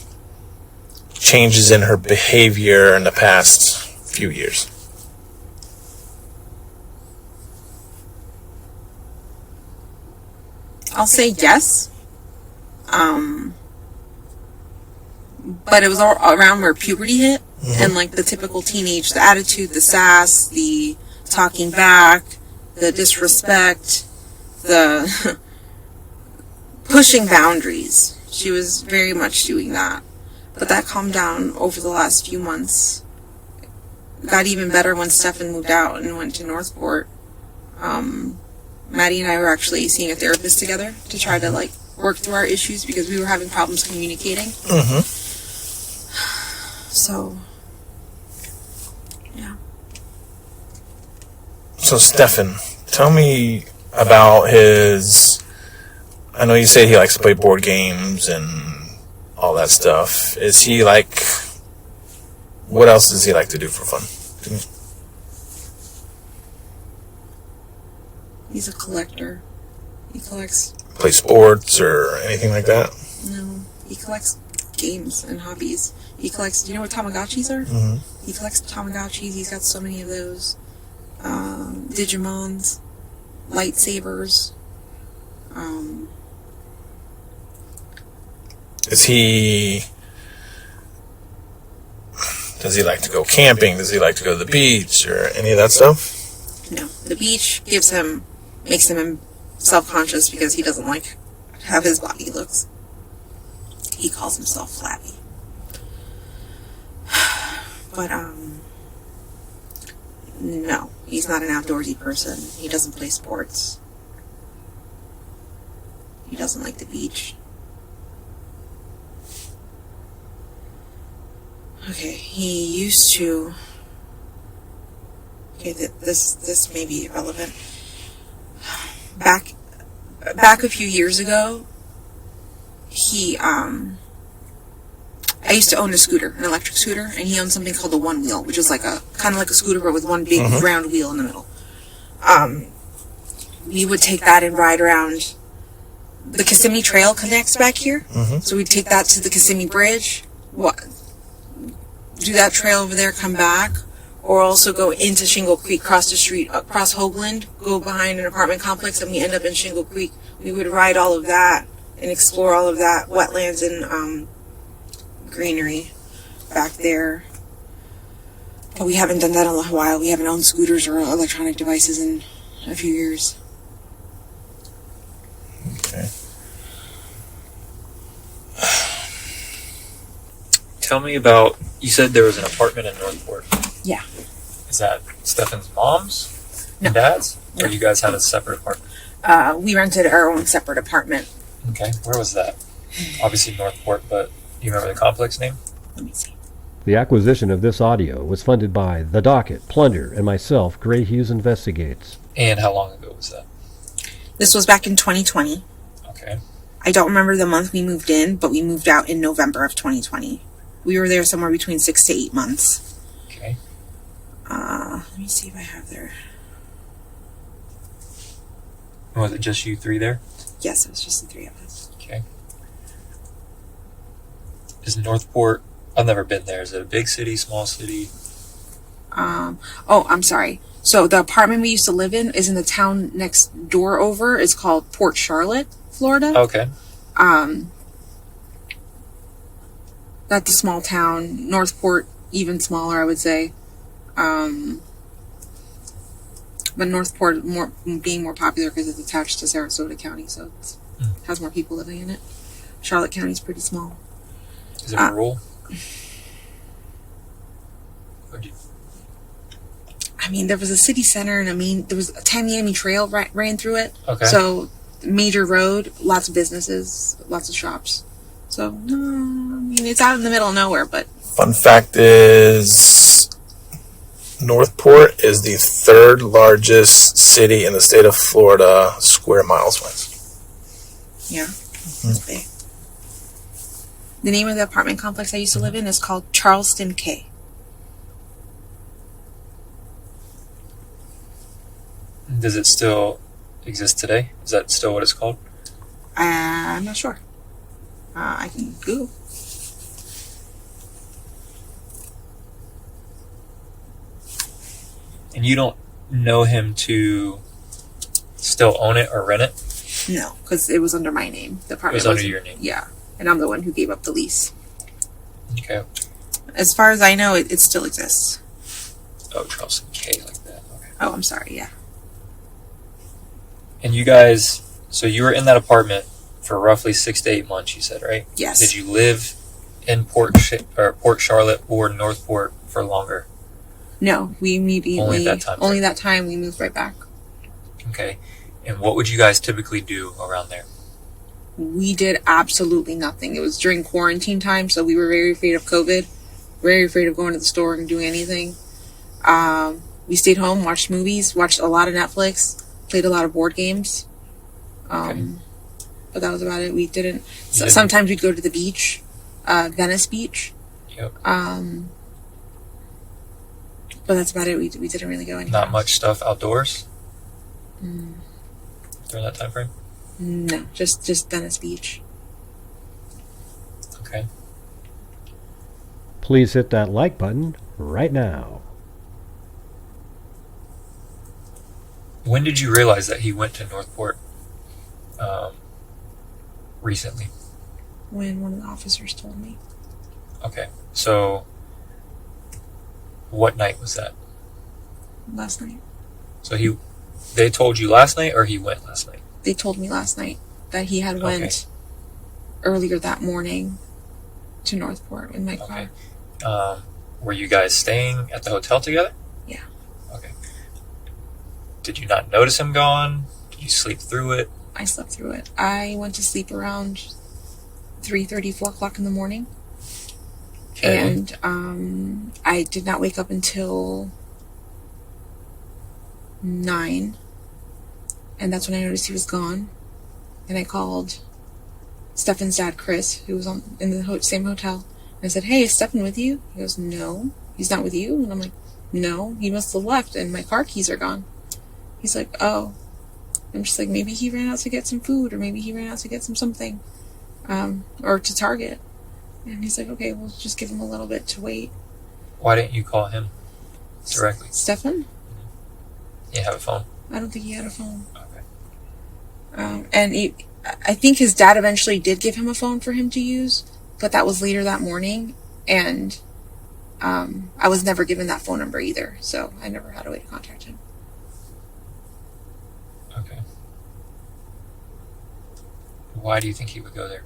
changes in her behavior in the past few years? I'll say yes. But it was all around where puberty hit. And like the typical teenage, the attitude, the sass, the talking back, the disrespect, the pushing boundaries. She was very much doing that. But that calmed down over the last few months. Got even better when Stephan moved out and went to Northport. Maddie and I were actually seeing a therapist together to try to like work through our issues because we were having problems communicating. So, yeah. So Stephan, tell me about his... I know you say he likes to play board games and all that stuff. Is he like... What else does he like to do for fun? He's a collector. He collects... Play sports or anything like that? No. He collects games and hobbies. He collects... Do you know what Tamagotchis are? He collects Tamagotchis. He's got so many of those. Digimons. Lightsabers. Does he like to go camping? Does he like to go to the beach or any of that stuff? No. The beach makes him self-conscious because he doesn't like how his body looks. He calls himself flabby. But, no. He's not an outdoorsy person. He doesn't play sports. He doesn't like the beach. Okay, he used to... Okay, this may be relevant. Back a few years ago, I used to own a scooter, an electric scooter, and he owned something called the One Wheel, which is like kind of like a scooter but with one big round wheel in the middle. We would take that and ride around. The Kissimmee Trail connects back here, so we'd take that to the Kissimmee Bridge, do that trail over there, come back, or also go into Shingle Creek, cross the street, across Hoagland, go behind an apartment complex, and we end up in Shingle Creek. We would ride all of that and explore all of that, wetlands and greenery back there. But we haven't done that in a while. We haven't owned scooters or electronic devices in a few years. Okay. Tell me about, you said there was an apartment in Northport. Yeah. Is that Stephan's mom's? No. And dad's? No. Or you guys had a separate apartment? We rented our own separate apartment. Okay. Where was that? Obviously Northport, but do you remember the complex name? Let me see. The acquisition of this audio was funded by The Docket, Plunder, and myself, Gray Hughes Investigates. And how long ago was that? This was back in 2020. Okay. I don't remember the month we moved in, but we moved out in November of 2020. We were there somewhere between 6 to 8 months. Okay. Let me see if I have there. Was it just you three there? Yes, it was just the three of us. Okay. Is Northport I've never been there. Is it a big city, small city? Oh, I'm sorry. So the apartment we used to live in is in the town next door over. It's called Port Charlotte, Florida. Okay. That's a small town. Northport, even smaller, I would say. But Northport being more popular because it's attached to Osceola County, so it has more people living in it. Charlotte County is pretty small. Is it rural? I mean, there was a city center, and there was a Tamiami Trail ran through it. Okay. So, major road, lots of businesses, lots of shops. So, no, I mean, it's out in the middle of nowhere, but... Fun fact is, Northport is the third largest city in the state of Florida, square miles wise. Yeah, it's big. The name of the apartment complex I used to live in is called Charleston K. Does it still exist today? Is that still what it's called? I'm not sure. I can Google. And you don't know him to still own it or rent it? No, because it was under my name. The apartment It was under your name? Yeah, and I'm the one who gave up the lease. Okay. As far as I know, it still exists. Oh, Charleston K, like that. Okay. Oh, I'm sorry, yeah. And you guys, so you were in that apartment for roughly 6 to 8 months, you said, right? Yes. Did you live in Port Charlotte or Northport for longer? No, we immediately... Only that time? Only that time, we moved right back. Okay. And what would you guys typically do around there? We did absolutely nothing. It was during quarantine time, so we were very afraid of COVID. Very afraid of going to the store and doing anything. We stayed home, watched movies, watched a lot of Netflix, played a lot of board games. Okay. But that was about it. We didn't... Sometimes we'd go to the beach, Venice Beach. Yep. But that's about it. We didn't really go anywhere. Not much stuff outdoors during that time frame? No, just Venice Beach. Okay. Please hit that like button right now. When did you realize that he went to Northport recently? When one of the officers told me. Okay. So, what night was that? Last night. So they told you last night, or he went last night? They told me last night that he had went earlier that morning to Northport in my car. Okay. Were you guys staying at the hotel together? Yeah. Okay. Did you not notice him gone? Did you sleep through it? I slept through it. I went to sleep around 3:30, 4 o'clock in the morning. Okay. And I did not wake up until 9. And that's when I noticed he was gone. And I called Stephan's dad, Chris, who was in the same hotel. And I said, "Hey, is Stephan with you?" He goes, "No, he's not with you." And I'm like, "No, he must have left and my car keys are gone." He's like, "Oh." I'm just like, maybe he ran out to get some food, or maybe he ran out to get something, or to Target. And he's like, "Okay, we'll just give him a little bit to wait." Why didn't you call him directly? Stephan? You have a phone? I don't think he had a phone. Okay. And I think his dad eventually did give him a phone for him to use, but that was later that morning, and I was never given that phone number either, so I never had a way to contact him. Okay. Why do you think he would go there?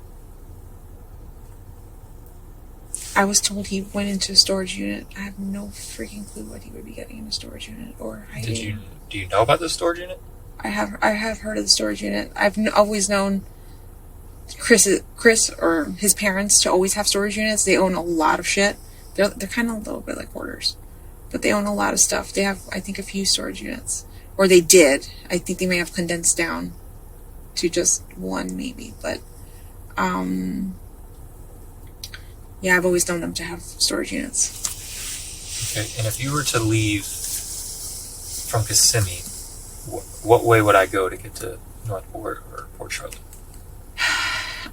I was told he went into a storage unit. I have no freaking clue what he would be getting in a storage unit or hiding. Do you know about the storage unit? I have heard of the storage unit. I've always known Chris or his parents to always have storage units. They own a lot of shit. They're kind of a little bit like hoarders, but they own a lot of stuff. They have, I think, a few storage units, or they did. I think they may have condensed down to just one, maybe. But yeah, I've always known them to have storage units. Okay, and if you were to leave from Kissimmee, what way would I go to get to Northport or Port Charlotte?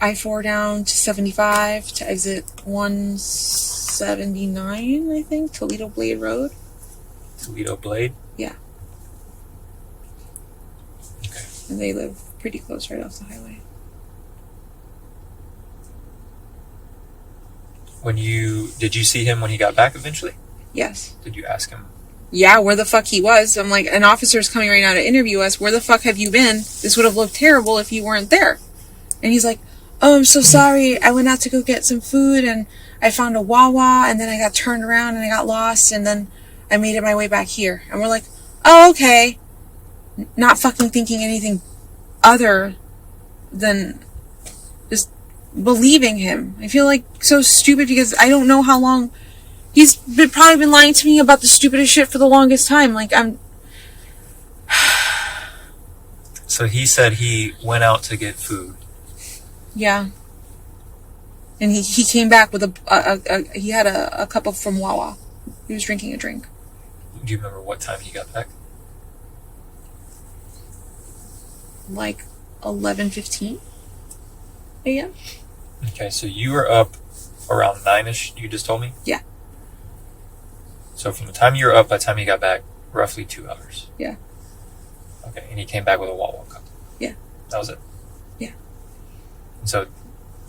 I-4 down to 75 to exit 1 79, I think, Toledo Blade Road. Toledo Blade? Yeah. Okay. And they live pretty close right off the highway. Did you see him when he got back eventually? Yes. Did you ask him? Yeah, where the fuck he was. I'm like, an officer's coming right now to interview us. Where the fuck have you been? This would have looked terrible if you weren't there. And he's like, oh, I'm so sorry. I went out to go get some food and I found a Wawa and then I got turned around and I got lost and then I made it my way back here. And we're like, oh, okay. Not fucking thinking anything other than just believing him. I feel like so stupid because I don't know how long he's probably been lying to me about the stupidest shit for the longest time. Like, So he said he went out to get food. Yeah. And he came back with he had a cup of from Wawa. He was drinking a drink. Do you remember what time he got back? Like 11:15 a.m. Okay, so you were up around 9ish, you just told me? Yeah. So from the time you were up by the time you got back, roughly 2 hours. Yeah. Okay, and he came back with a Wawa cup. Yeah. That was it. Yeah. And so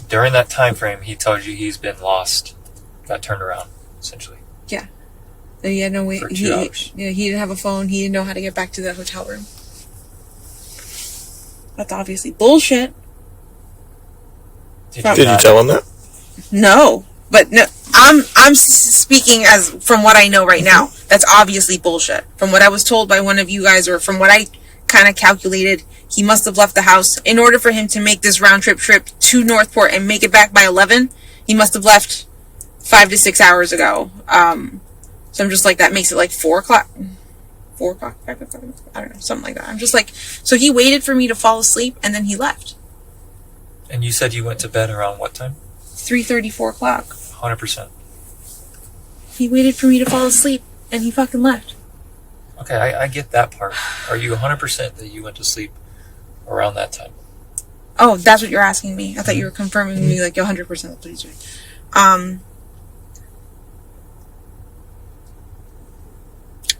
during that time frame, he tells you he's been lost, got turned around, essentially. Yeah. He had no way. For 2 hours. Yeah, he didn't have a phone. He didn't know how to get back to the hotel room. That's obviously bullshit. Did you tell him that? No, but no. I'm speaking as from what I know right now. That's obviously bullshit. From what I was told by one of you guys, or from what I kind of calculated, he must have left the house in order for him to make this round trip to Northport and make it back by 11. He must have left 5 to 6 hours ago. So I'm just like, that makes it like 4 o'clock. 4 o'clock, 5 o'clock, I don't know, something like that. I'm just like, so he waited for me to fall asleep and then he left. And you said you went to bed around what time? 3:30, 4 o'clock. 100%. He waited for me to fall asleep and he fucking left. Okay, I get that part. Are you 100% that you went to sleep around that time? Oh, that's what you're asking me. I thought you were confirming me like 100% that's what he's doing.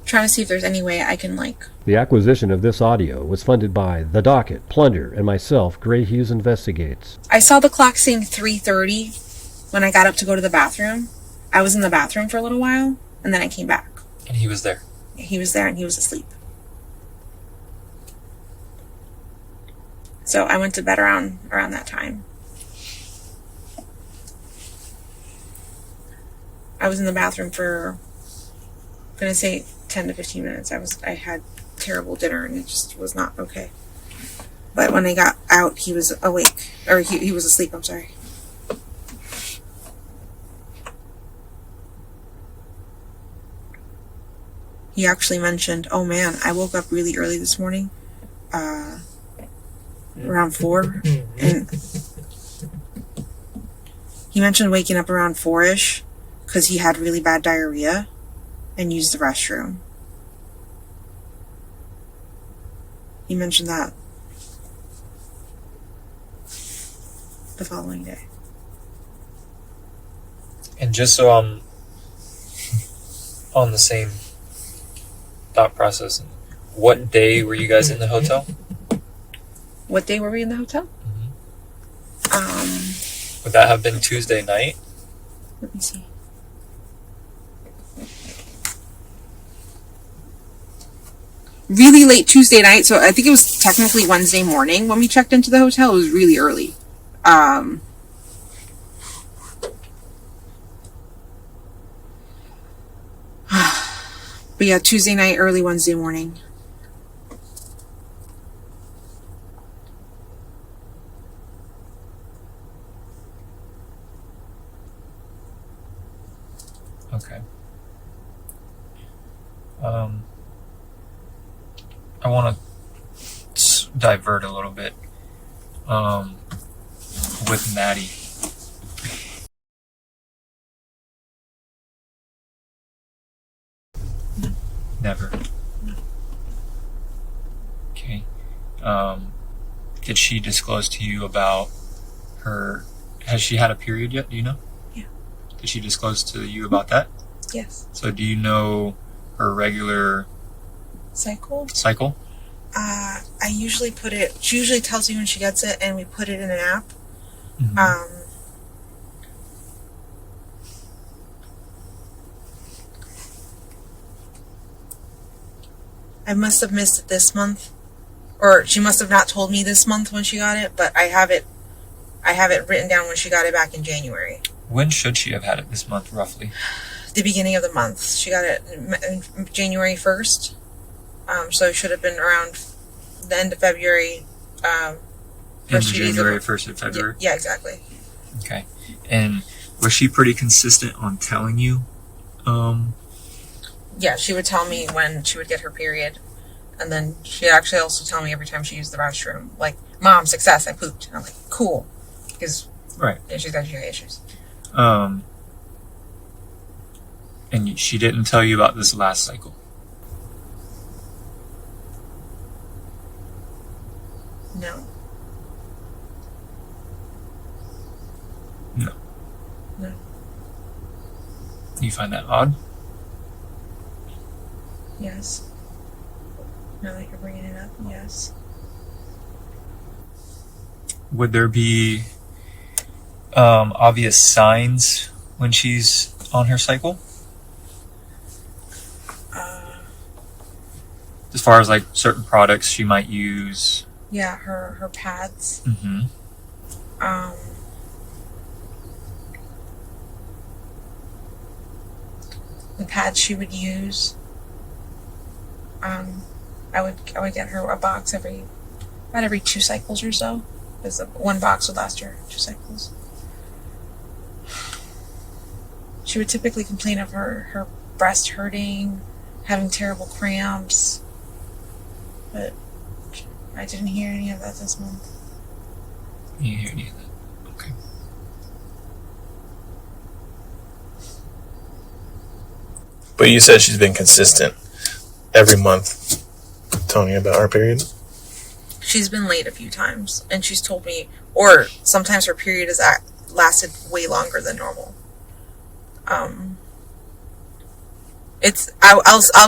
Trying to see if there's any way I can like... The acquisition of this audio was funded by The Docket, Plunder, and myself, Gray Hughes Investigates. I saw the clock saying 3:30 when I got up to go to the bathroom. I was in the bathroom for a little while, and then I came back. And he was there? He was there, and he was asleep. So I went to bed around that time. I was in the bathroom for, I'm gonna say 10 to 15 minutes. I had terrible dinner and it just was not okay. But when I got out, he was awake, or he was asleep, I'm sorry. He actually mentioned, oh man, I woke up really early this morning, around 4, and he mentioned waking up around 4-ish because he had really bad diarrhea and used the restroom. He mentioned that the following day. And just so I'm on the same thought process, what day were you guys in the hotel? What day were we in the hotel? Would that have been Tuesday night? Let me see. Really late Tuesday night, so I think it was technically Wednesday morning when we checked into the hotel. It was really early. But yeah, Tuesday night, early Wednesday morning. Okay. I want to divert a little bit with Maddie. Never. Okay. Did she disclose to you about her... Has she had a period yet? Do you know? Yeah. Did she disclose to you about that? Yes. So do you know her regular Cycle? cycle? I usually put it, she usually tells me when she gets it, and we put it in an app. Mm-hmm. I must have missed it this month, or she must have not told me this month when she got it, but I have it written down when she got it back in January. When should she have had it this month, roughly? The beginning of the month. She got it January 1st. So it should have been around the end of February. January, 1st of February? Yeah, exactly. Okay. And was she pretty consistent on telling you? Yeah, she would tell me when she would get her period. And then she'd actually also tell me every time she used the restroom. Like, Mom, success, I pooped. And I'm like, cool. Because right. She's got GI issues. And she didn't tell you about this last cycle? No. No. No. Do you find that odd? Yes. Now that you're bringing it up, yes. Would there be obvious signs when she's on her cycle? As far as like certain products she might use? Yeah, her pads. Mm-hmm. The pads she would use. I would get her a box about every 2 cycles or so, because one box would last her 2 cycles. She would typically complain of her breast hurting, having terrible cramps, but I didn't hear any of that this month. You didn't hear any of that? Okay. But you said she's been consistent every month telling you about her period? She's been late a few times, and she's told me, or sometimes her period has lasted way longer than normal. I'll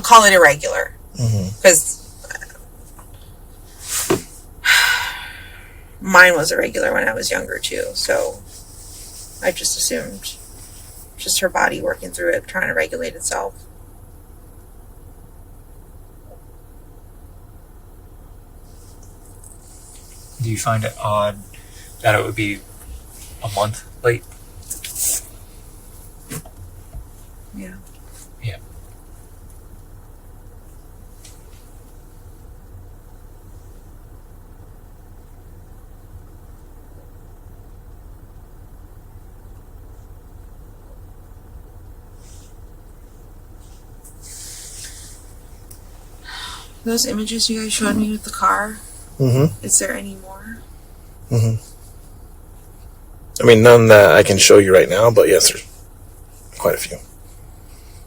call it irregular, because mine was irregular when I was younger too. So I just assumed just her body working through it, trying to regulate itself. Do you find it odd that it would be a month late? Yeah. Yeah. Those images you guys showed me with the car, is there any more? I mean, none that I can show you right now, but yes, there's quite a few.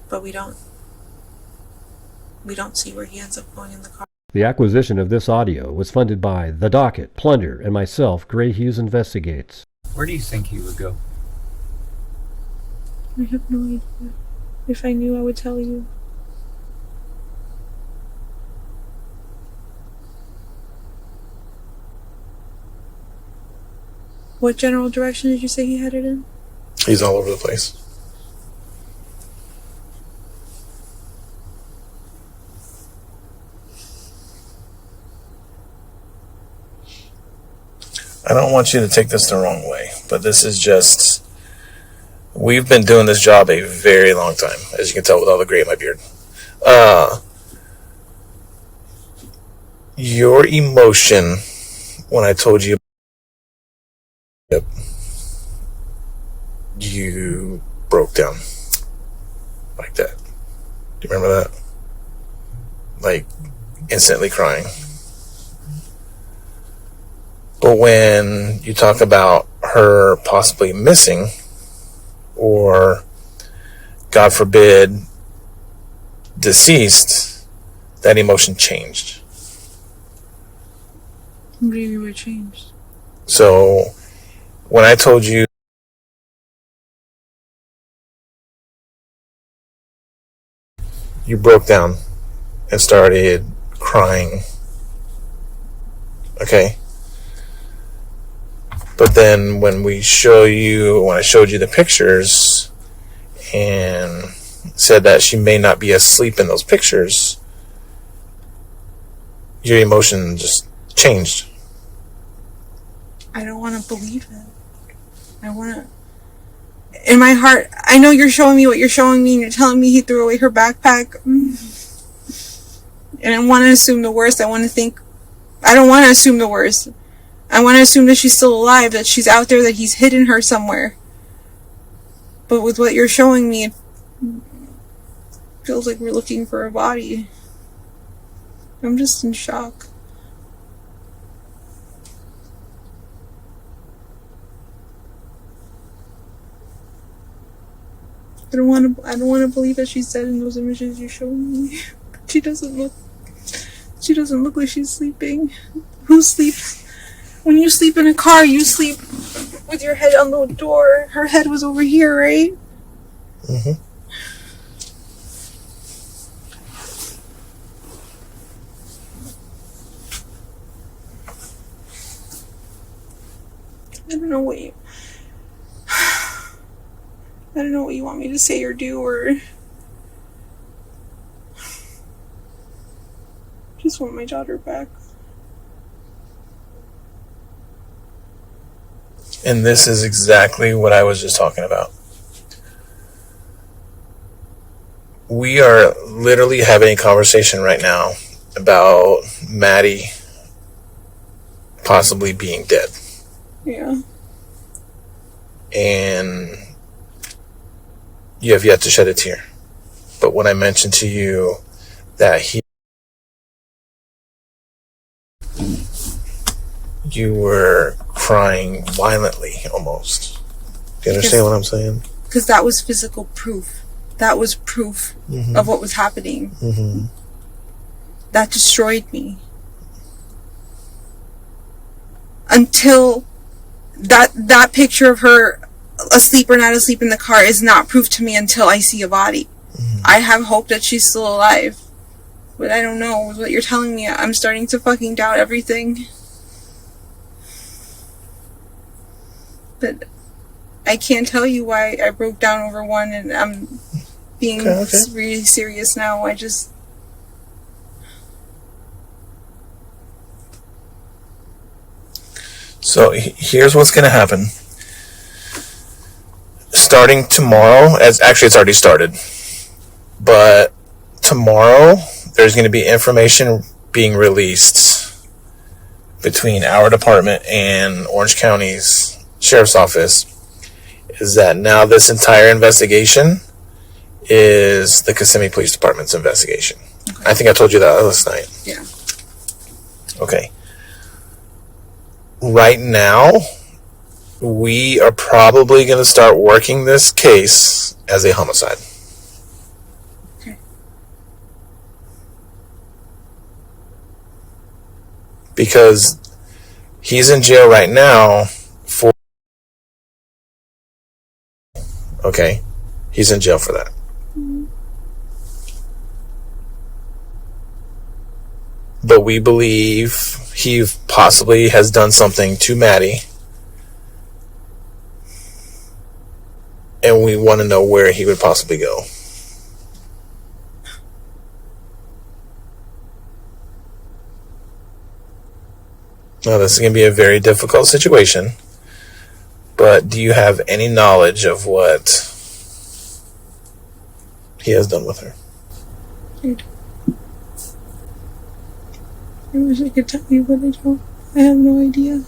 But we don't see where he ends up going in the car. The acquisition of this audio was funded by The Docket, Plunder, and myself, Gray Hughes Investigates. Where do you think he would go? I have no idea. If I knew, I would tell you. What general direction did you say he headed in? He's all over the place. I don't want you to take this the wrong way, but this is just... We've been doing this job a very long time, as you can tell with all the gray in my beard. Your emotion when I told you you broke down like that. Do you remember that? Like, instantly crying. But when you talk about her possibly missing, or, God forbid, deceased, that emotion changed. What do you mean by changed? So, when I told you you broke down and started crying. Okay? But then when I showed you the pictures and said that she may not be asleep in those pictures, your emotion just changed. I don't want to believe it. I want to... In my heart, I know you're showing me what you're showing me, and you're telling me he threw away her backpack. And I want to assume the worst. I don't want to assume the worst. I want to assume that she's still alive, that she's out there, that he's hidden her somewhere. But with what you're showing me, it feels like we're looking for a body. I'm just in shock. I don't want to believe that she's dead in those images you're showing me. She doesn't look like she's sleeping. Who sleeps? When you sleep in a car, you sleep with your head on the door. Her head was over here, right? Mm-hmm. I don't know what you want me to say or do, or just want my daughter back. And this is exactly what I was just talking about. We are literally having a conversation right now about Maddie possibly being dead. Yeah. And you have yet to shed a tear. But when I mentioned to you that you were crying violently almost. Do you understand what I'm saying? Because that was physical proof. That was proof of what was happening. Mm-hmm. That destroyed me. Until that picture of her asleep or not asleep in the car is not proof to me until I see a body. Mm-hmm. I have hope that she's still alive. But I don't know. With what you're telling me, I'm starting to fucking doubt everything. But I can't tell you why I broke down over one, and I'm being really serious now. So here's what's going to happen. Starting tomorrow, it's already started, but tomorrow there's going to be information being released between our department and Orange County's Sheriff's Office, is that now this entire investigation is the Kissimmee Police Department's investigation. Okay. I think I told you that last night. Yeah. Okay. Right now, we are probably going to start working this case as a homicide. Okay. Because he's in jail right now for... Okay? He's in jail for that. Mm-hmm. But we believe he possibly has done something to Maddie. And we want to know where he would possibly go. Now, this is going to be a very difficult situation. But do you have any knowledge of what he has done with her? I wish I could tell you, but I don't. I have no idea.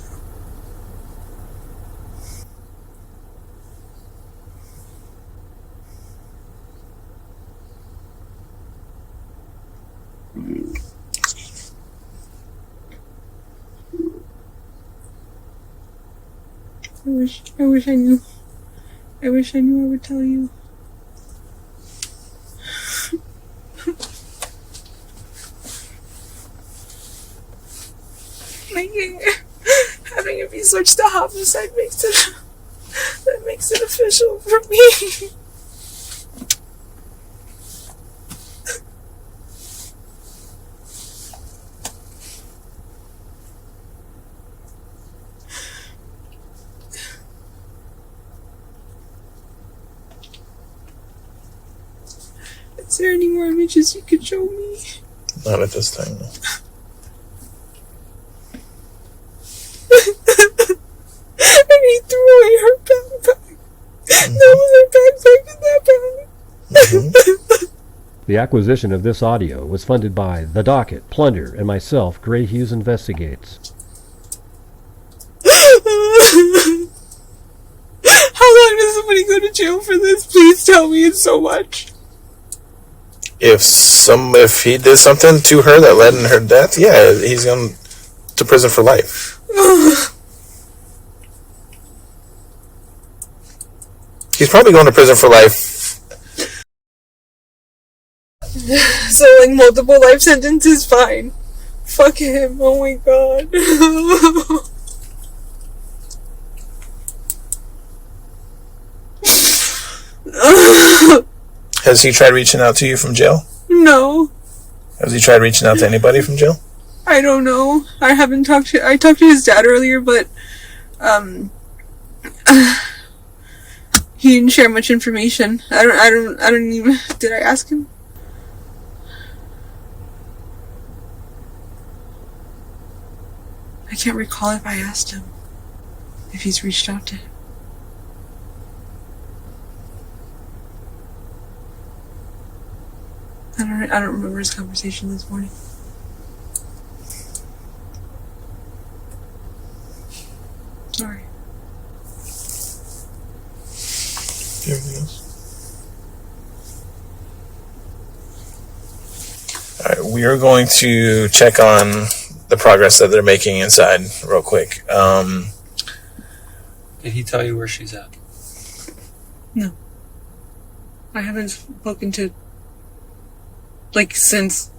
I wish I knew. I wish I knew I would tell you. Having it be switched to homicide makes it official for me. there any more images you could show me? Not at this time. No. And he threw away her backpack. That was her backpack in that bag. The acquisition of this audio was funded by The Docket, Plunder, and myself, Gray Hughes Investigates. How long does somebody go to jail for this? Please tell me. It's so much. If he did something to her that led in her death, yeah, he's going to prison for life. He's probably going to prison for life. So, like, multiple life sentences, fine. Fuck him. Oh my god. Has he tried reaching out to you from jail? No. Has he tried reaching out to anybody from jail? I don't know. I talked to his dad earlier, but he didn't share much information. I don't even, did I ask him? I can't recall if I asked him if he's reached out to him. I don't remember his conversation this morning. Sorry. Anything else? Alright, we are going to check on the progress that they're making inside real quick. Did he tell you where she's at? No. I haven't spoken to, like, since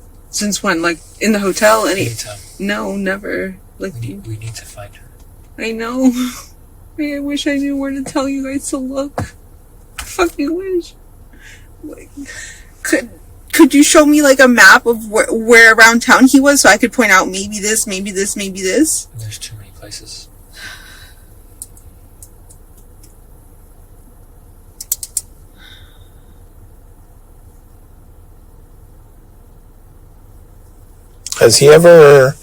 when? Like, in the hotel? Anytime. No, never. Like, We need to find her. I know. I wish I knew where to tell you guys to look. I fucking wish. Like, could you show me, like, a map of where around town he was so I could point out maybe this, maybe this, maybe this? There's too many places. Has he ever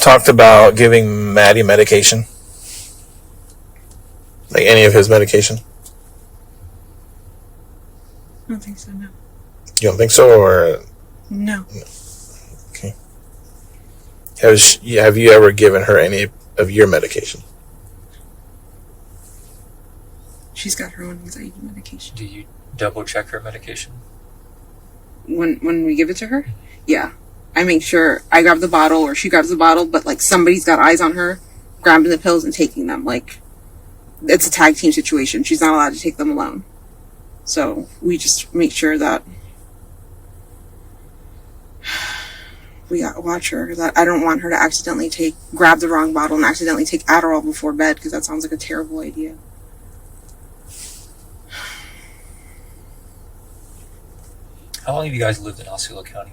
talked about giving Maddie medication? Like any of his medication? I don't think so, no. You don't think so, or? No. Okay. Have you ever given her any of your medication? She's got her own anxiety medication. Do you double check her medication? When we give it to her? Yeah. I make sure I grab the bottle or she grabs the bottle, but, like, somebody's got eyes on her, grabbing the pills and taking them. Like, it's a tag team situation. She's not allowed to take them alone. So we just make sure that we gotta watch her. That I don't want her to accidentally grab the wrong bottle and accidentally take Adderall before bed, because that sounds like a terrible idea. How long have you guys lived in Osceola County?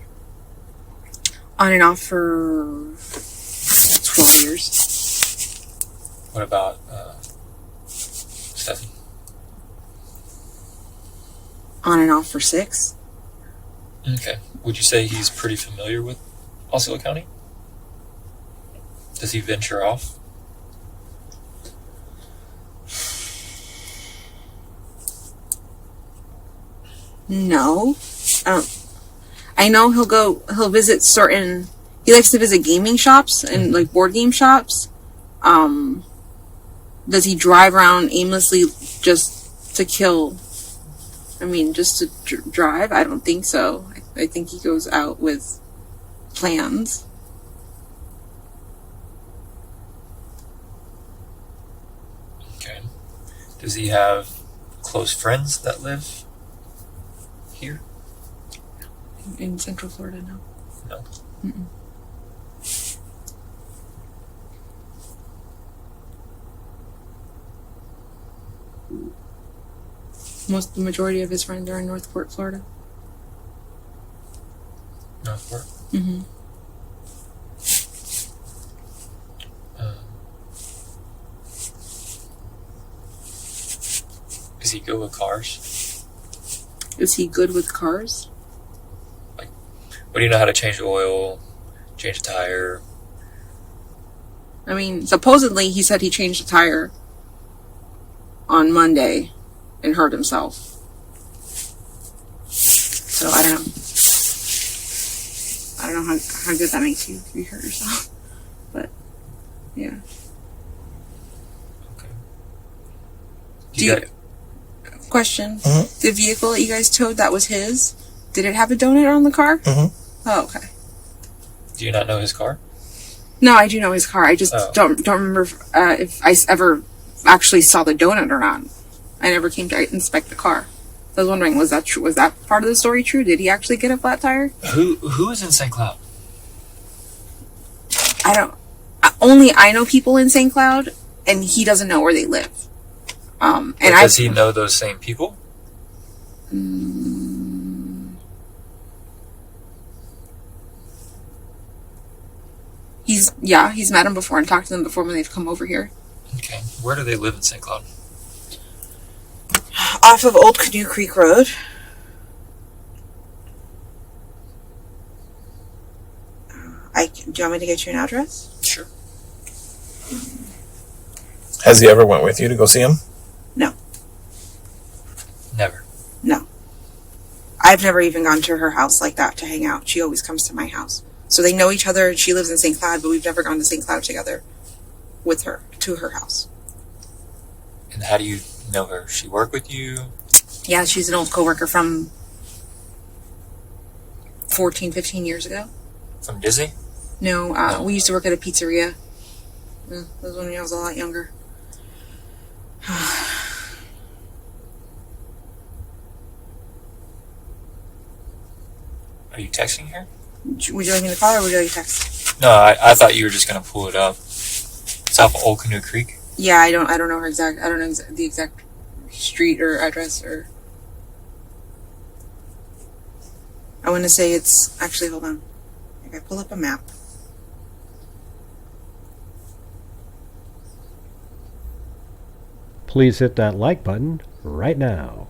On and off for 12 years. What about Stephan? On and off for 6. Okay. Would you say he's pretty familiar with Osceola County? Does he venture off? No. I know he'll visit he likes to visit gaming shops and, like, board game shops. Does he drive around aimlessly just to kill? I mean, just to drive? I don't think so. I think he goes out with plans. Okay. Does he have close friends that live here? In Central Florida, no. No. Mm-mm. The majority of his friends are in Northport, Florida. Northport? Mm-hmm. Does he go with cars? Is he good with cars? Like, what do you know how to change oil, change a tire? I mean, supposedly he said he changed a tire on Monday and hurt himself. So I don't know. I don't know how good that makes you if you hurt yourself. But, yeah. Okay. Question. The vehicle that you guys towed, that was his? Did it have a donut on the car? Oh, okay. Do you not know his car? No, I do know his car. I just don't remember if I ever actually saw the donut or not. I never came to inspect the car. I was wondering, was that true? Was that part of the story true? Did he actually get a flat tire? Who is in St. Cloud? I don't. Only I know people in St. Cloud, and he doesn't know where they live. And does he know those same people? He's met them before and talked to them before when they've come over here. Okay. Where do they live in St. Cloud? Off of Old Canoe Creek Road. Do you want me to get you an address? Sure. Has he ever went with you to go see him? No. Never. No. I've never even gone to her house like that to hang out. She always comes to my house. So they know each other. She lives in St. Cloud, but we've never gone to St. Cloud together with her to her house. And how do you know her? She work with you? Yeah, she's an old coworker from 14, 15 years ago. From Disney? No, we used to work at a pizzeria. That was when I was a lot younger. Are you texting her? Would you like me to call her or would you like to text? No, I thought you were just going to pull it up. It's off Old Canoe Creek? Yeah, I don't know her exact. I don't know the exact street or address or. I want to say it's actually. Hold on. If I pull up a map. Please hit that like button right now.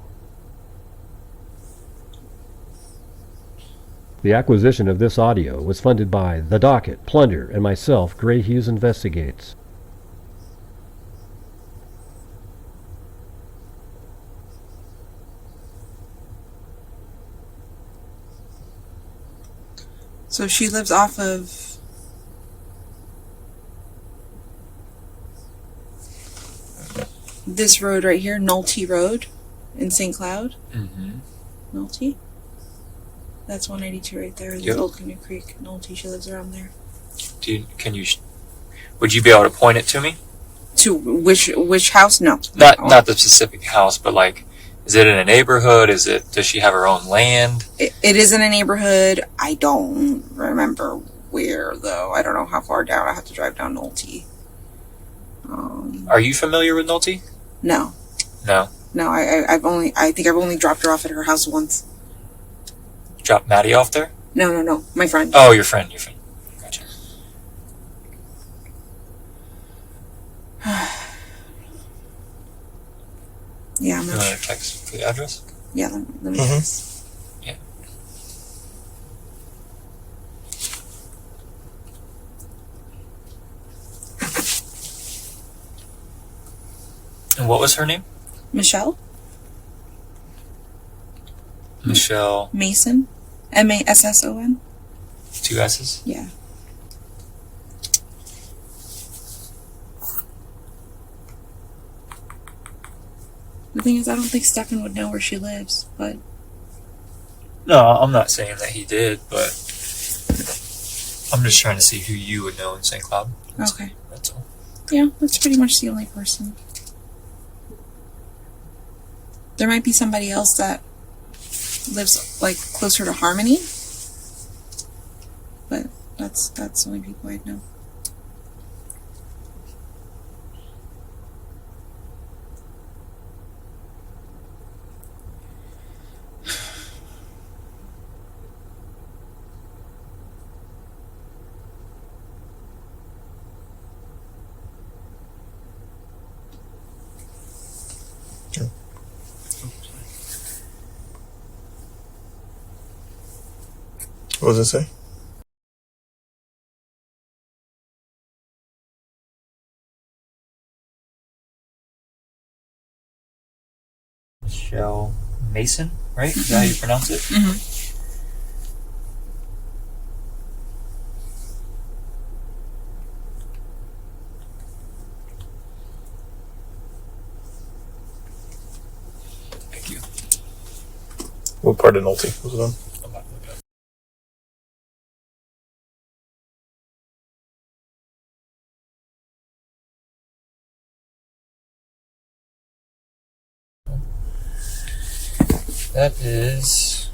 The acquisition of this audio was funded by The Docket, Plunder, and myself, Gray Hughes Investigates. So she lives off of this road right here, Nolte Road in St. Cloud. Nolte. That's 182 right there. Yep. Old Canoe Creek, Nolte. She lives around there. Would you be able to point it to me? To which house? No. Not the specific house, but like, is it in a neighborhood? Does she have her own land? It is in a neighborhood. I don't remember where though. I don't know how far down. I have to drive down Nolte. Are you familiar with Nolte? No. No. No, I think I've only dropped her off at her house once. Drop Maddie off there? No. My friend. Oh, your friend. Gotcha. Yeah, I'm you not want sure. to text for the address? Yeah, let me text. Yeah. And what was her name? Michelle? Michelle. Mason? Masson? 2 S's? Yeah. The thing is, I don't think Stephan would know where she lives, but... No, I'm not saying that he did, but I'm just trying to see who you would know in St. Cloud. Okay. That's all. Yeah, that's pretty much the only person. There might be somebody else that lives, like, closer to Harmony. But that's the only people I'd know. What does it say? Michelle Mason, right? Is that how you pronounce it? Mm-hmm. Thank you. What part of Nolte was it on? I'm not looking up. That is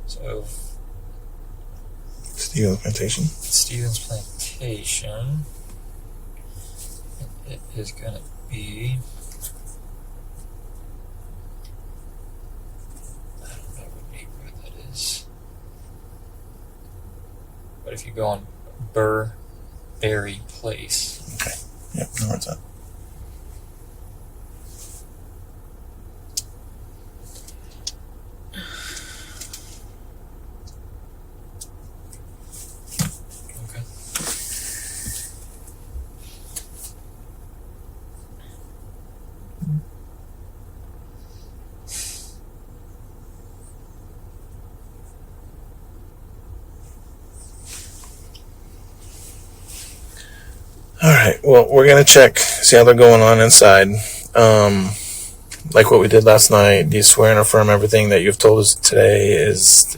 so Stephen's Plantation. Stephen's Plantation. It is gonna be. I don't know what neighborhood that is. But if you go on Burberry Place. Okay. Yep, I know where it's at. Okay. All right. Well, we're gonna check, see how they're going on inside. Like what we did last night. Do you swear and affirm everything that you've told us today is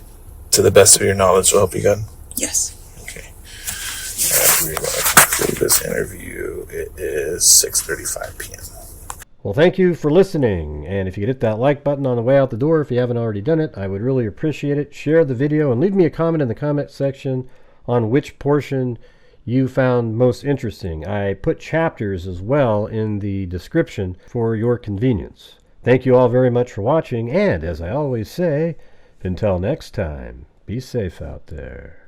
to the best of your knowledge? So, hope you good. Yes. Okay. All right. We're gonna conclude this interview. It is 6:35 p.m. Well, thank you for listening. And if you could hit that like button on the way out the door, if you haven't already done it, I would really appreciate it. Share the video and leave me a comment in the comment section on which portion you found most interesting. I put chapters as well in the description for your convenience. Thank you all very much for watching, and as I always say, until next time, be safe out there.